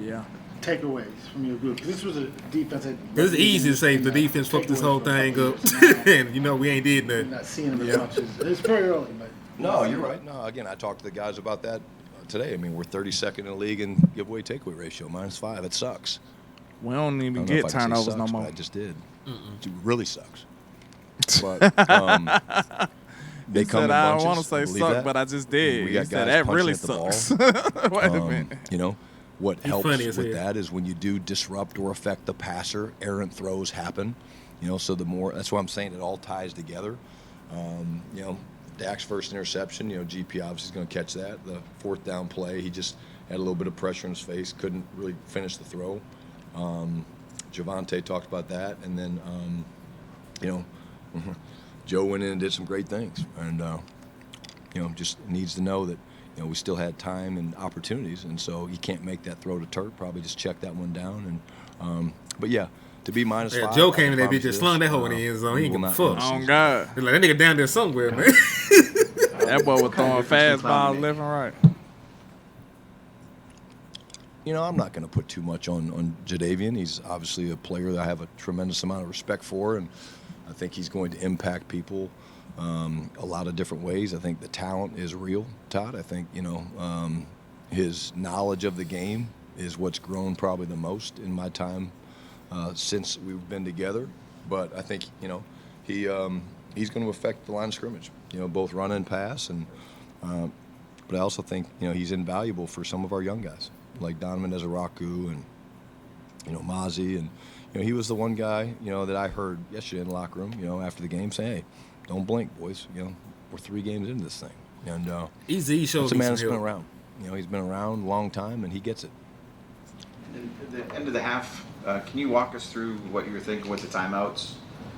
takeaways from your group? 'Cause this was a defense that... It's easy to say the defense fucked this whole thing up, and we ain't did nothing. You're not seeing them as much as... It's very early, but... No, you're right. No, again, I talked to the guys about that today. We're 32nd in the league in giveaway takeaway ratio, -5. It sucks. We don't even I don't know get if I can say turnovers sucks, no but more. I just did. It really sucks. But they He come said, in I bunches. don't want to say believe suck, that. but I just did. We He got said, guys that punching really at the ball. sucks. Wait a minute. What He's helps funny with as hell. that is when you do disrupt or affect the passer, errant throws happen. So the more, that's why I'm saying it all ties together. Dak's first interception, GP obviously is going to catch that. The 4th down play, he just had a little bit of pressure in his face, couldn't really finish the throw. Javonte talked about that, and then, Joe went in and did some great things, and just needs to know that we still had time and opportunities, and so you can't make that throw to Turk. Probably just check that one down, and but yeah, to be -5. Joe I came in there, promise bitch, just this, slung that hole in the end zone. He we ain't will give a not fuck. win the Oh, season. God. Like, that nigga down there somewhere, man. That boy was throwing fastballs left and right. I'm not going to put too much on Jadeveon. He's obviously a player that I have a tremendous amount of respect for, and I think he's going to impact people a lot of different ways. I think the talent is real, Todd. I think, his knowledge of the game is what's grown probably the most in my time since we've been together. But I think, he's going to affect the line of scrimmage, both run and pass. And but I also think, he's invaluable for some of our young guys, like Donovan Ezaraku and, Mozzie. And, he was the one guy, that I heard yesterday in the locker room, after the game saying, hey, don't blink, boys. We're 3 games into this thing. And Easy shows it's a me man some that's been help. around. He's been around a long time, and he gets it. At the end of the half, can you walk us through what you were thinking with the timeouts?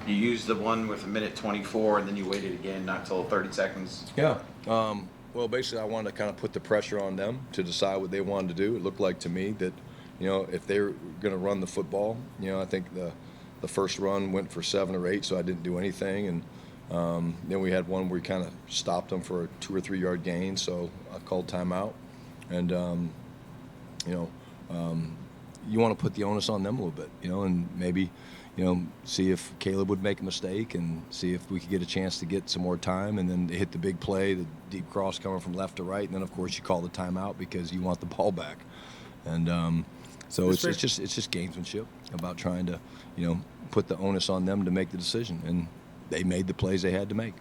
You used the one with a minute 24, and then you waited again, not till 30 seconds. Yeah. Well, basically, I wanted to kind of put the pressure on them to decide what they wanted to do. It looked like to me that, if they were going to run the football, I think the first run went for 7 or 8, so I didn't do anything. And then we had one where we kind of stopped them for a 2 or 3 yard gain, so I called timeout. And, you want to put the onus on them a little bit, and maybe, see if Caleb would make a mistake and see if we could get a chance to get some more time, and then hit the big play, the deep cross coming from left to right, and then of course you call the timeout because you want the ball back. And so it's just gamesmanship about trying to, put the onus on them to make the decision, and they made the plays they had to make.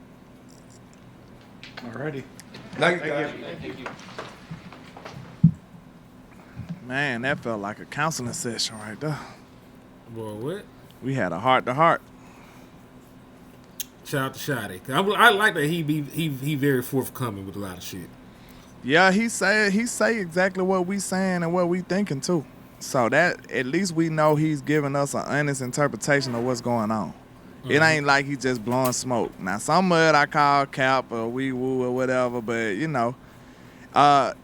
Alrighty. Thank you, guys. Thank you. Man, that felt like a counseling session right there. Boy, what? We had a heart-to-heart. Shout out to Shotty. I like that he very forthcoming with a lot of shit. Yeah, he say exactly what we saying and what we thinking too. So that at least we know he's giving us an honest interpretation of what's going on. Mm-hmm. It ain't like he just blowing smoke. Now some of it I call cap or wee woo or whatever, but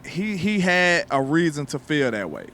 he had a reason to feel that way.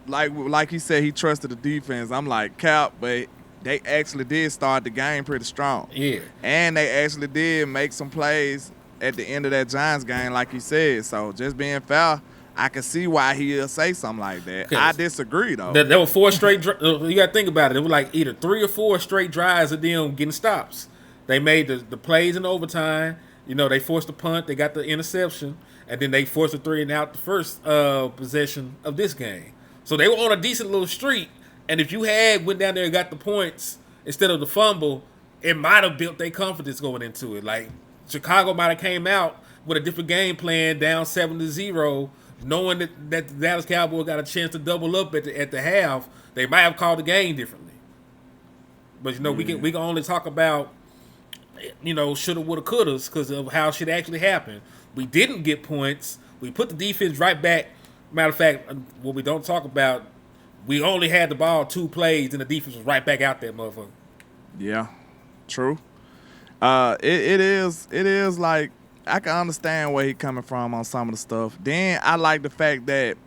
Like he said, he trusted the defense. I'm like, cap, but they actually did start the game pretty strong. Yeah. And they actually did make some plays at the end of that Giants game, like he said. So just being fair, I can see why he'll say something like that. I disagree, though. There were 4 straight you got to think about it. It was like either 3 or 4 straight drives of them getting stops. They made the plays in overtime. They forced the punt. They got the interception. And then they forced a 3-and-out the first possession of this game. So they were on a decent little streak. And if you went down there and got the points instead of the fumble, it might have built their confidence going into it. Like Chicago might have came out with a different game plan, down 7-0, knowing that the Dallas Cowboys got a chance to double up at the half. They might have called the game differently. But we can only talk about shoulda, woulda, couldas because of how shit actually happened. We didn't get points. We put the defense right back. Matter of fact, what we don't talk about, we only had the ball 2 plays, and the defense was right back out there, motherfucker. Yeah, true. It is like I can understand where he coming from on some of the stuff. Then I like the fact that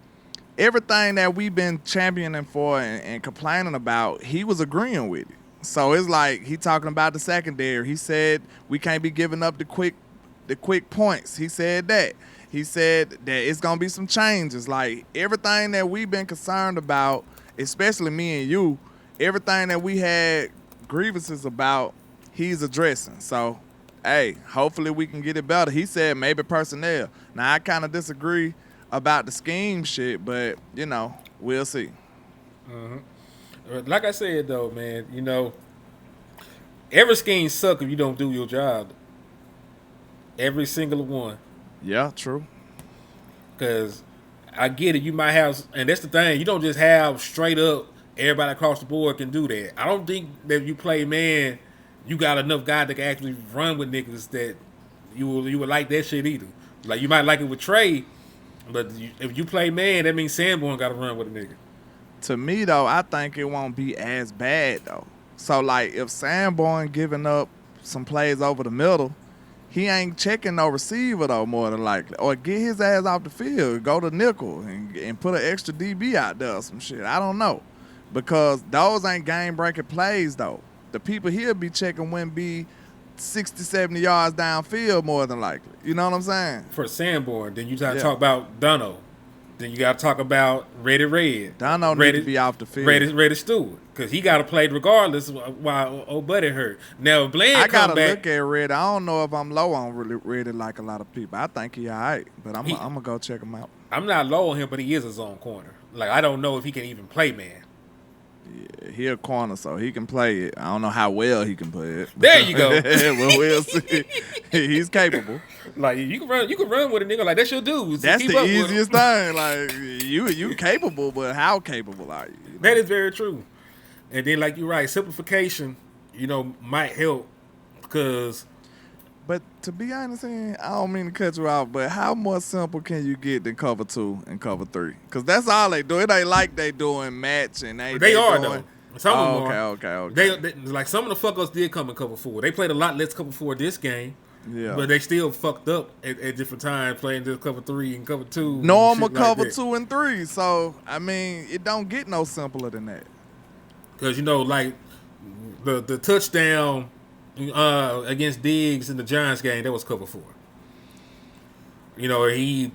everything that we've been championing for and complaining about, he was agreeing with it. So it's like he talking about the secondary. He said we can't be giving up the quick points. He said that. He said that it's going to be some changes. Like, everything that we've been concerned about, especially me and you, everything that we had grievances about, he's addressing. So, hey, hopefully we can get it better. He said maybe personnel. Now, I kind of disagree about the scheme shit, but, we'll see. Like I said, though, man, every scheme sucks if you don't do your job. Every single one. Yeah, true. Because I get it. You might have, and that's the thing. You don't just have straight up everybody across the board can do that. I don't think that if you play man, you got enough guys that can actually run with niggas that you would like that shit either. Like you might like it with Trey, but if you play man, that means Sanborn got to run with a nigga. To me though, I think it won't be as bad though. So like if Sanborn giving up some plays over the middle, he ain't checking no receiver, though, more than likely. Or get his ass off the field, go to nickel, and put an extra DB out there or some shit. I don't know. Because those ain't game-breaking plays, though. The people he'll be checking wouldn't be 60, 70 yards downfield, more than likely. You know what I'm saying? For Sanborn, then you got to talk about Dunno. Then you got to talk about Reddy Red. Dunno need to be off the field. Reddy Stewart. Because he got to play regardless while old buddy hurt. Now, if Bland I got to back, look at Reddy. I don't know if I'm low on Reddy like a lot of people. I think he all right, but I'm going to go check him out. I'm not low on him, but he is a zone corner. Like, I don't know if he can even play man. Yeah, he a corner, so he can play it. I don't know how well he can play it. There you go. Well, we'll see. He's capable. Like you can run with a nigga like that's your dude. That's the easiest thing. Like you capable, but how capable are you? That is very true. And then, like you're right, simplification, might help because. But to be honest, I don't mean to cut you off, but how more simple can you get than cover 2 and cover 3? Because that's all they do. It ain't like they doing match and they are doing, though. Some of them okay. They like some of the fuck ups did come in cover 4. They played a lot less cover 4 this game. Yeah. But they still fucked up at different times playing this cover 3 and cover 2. Normal cover like 2 and 3. So I mean, it don't get no simpler than that. Because like the touchdown against Diggs in the Giants game, that was cover 4. He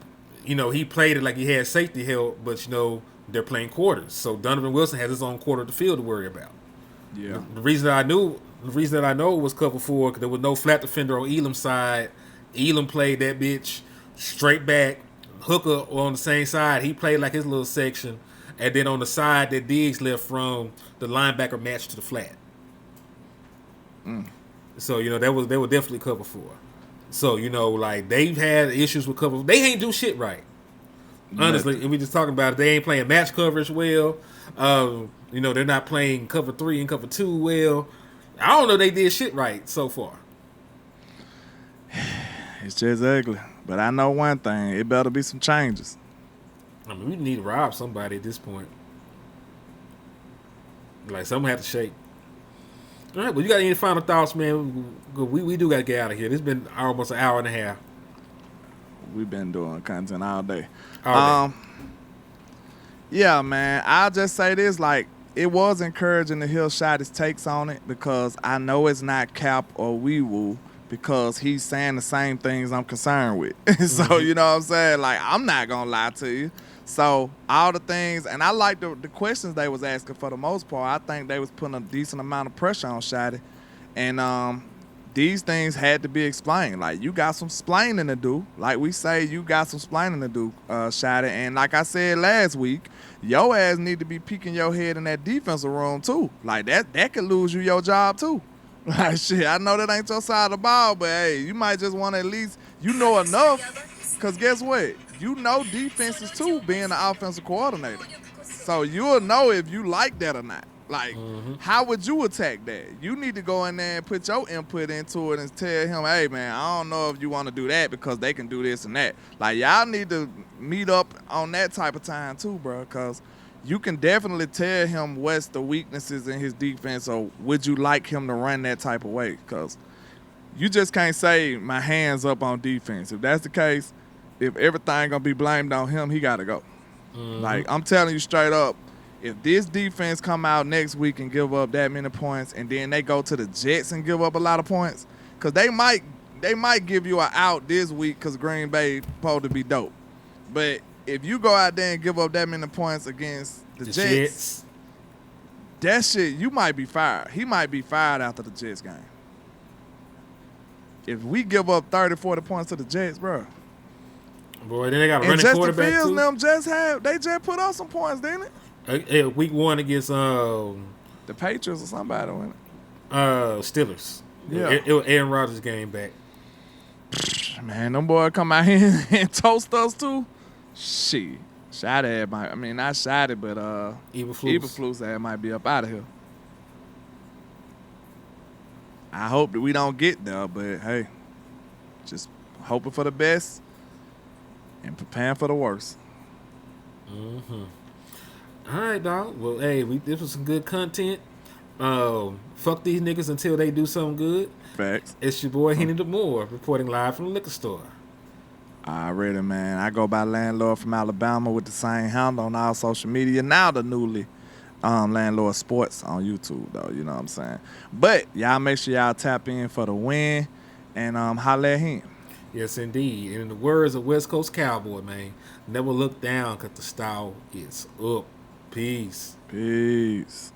played it like he had safety help, but they're playing quarters. So Donovan Wilson has his own quarter of the field to worry about. Yeah. The reason that I know it was cover 4 because there was no flat defender on Elam's side. Elam played that bitch straight back. Hooker on the same side, he played like his little section. And then on the side that Diggs left from, the linebacker matched to the flat. So, they were definitely cover 4. So, like they've had issues with cover. They ain't do shit right. Honestly, and we just talking about it. They ain't playing match coverage well. They're not playing cover 3 and cover 2 well. I don't know they did shit right so far. It's just ugly. But I know one thing. It better be some changes. I mean, we need to rob somebody at this point. Like, someone have to shake. All right, but you got any final thoughts, man? We do got to get out of here. This has been almost an hour and a half. We've been doing content all day. All day. Yeah, man. I'll just say this, like, it was encouraging to hear Shotty's takes on it because I know it's not Cap or Wee-Woo because he's saying the same things I'm concerned with. So, you know what I'm saying? Like, I'm not going to lie to you. So, all the things, and I like the questions they was asking for the most part. I think they was putting a decent amount of pressure on Shotty. And these things had to be explained. Like, you got some splaining to do. Like we say, you got some splaining to do, Shotty. And like I said last week, your ass need to be peeking your head in that defensive room, too. Like, that could lose you your job, too. Like, shit, I know that ain't your side of the ball, but, hey, you might just want to at least, enough. Because guess what? You know defenses, too, being the offensive coordinator. So you'll know if you like that or not. Like, how would you attack that? You need to go in there and put your input into it and tell him, hey, man, I don't know if you want to do that because they can do this and that. Like, y'all need to meet up on that type of time, too, bro, because you can definitely tell him what's the weaknesses in his defense or would you like him to run that type of way? Because you just can't say my hands up on defense. If that's the case, if everything going to be blamed on him, he got to go. Like, I'm telling you straight up, if this defense come out next week and give up that many points and then they go to the Jets and give up a lot of points, because they might give you an out this week because Green Bay supposed to be dope. But if you go out there and give up that many points against the Jets, that shit, you might be fired. He might be fired after the Jets game. If we give up 30, 40 points to the Jets, bro. Boy, then they got a running Justin quarterback, Fields too. Them just put up some points, didn't it? Week 1 against the Patriots or somebody, wasn't it? Steelers. Yeah. It was Aaron Rodgers' game back. Man, them boys come out here and toast us too. Shit. Shotty might, I mean, not Shotty, but Eberflus might be up out of here. I hope that we don't get there, but hey, just hoping for the best and preparing for the worst. All right, dog. Well, hey, this was some good content. Fuck these niggas until they do something good. Facts. It's your boy Henny The Moore reporting live from the liquor store. Already, man. I go by Landlord From Alabama with the same handle on all social media. Now the newly Landlord Sports on YouTube, though. You know what I'm saying? But y'all make sure y'all tap in for the win and holler at him. Yes, indeed. And in the words of West Coast Cowboy, man, never look down because the style is up. Peace. Peace.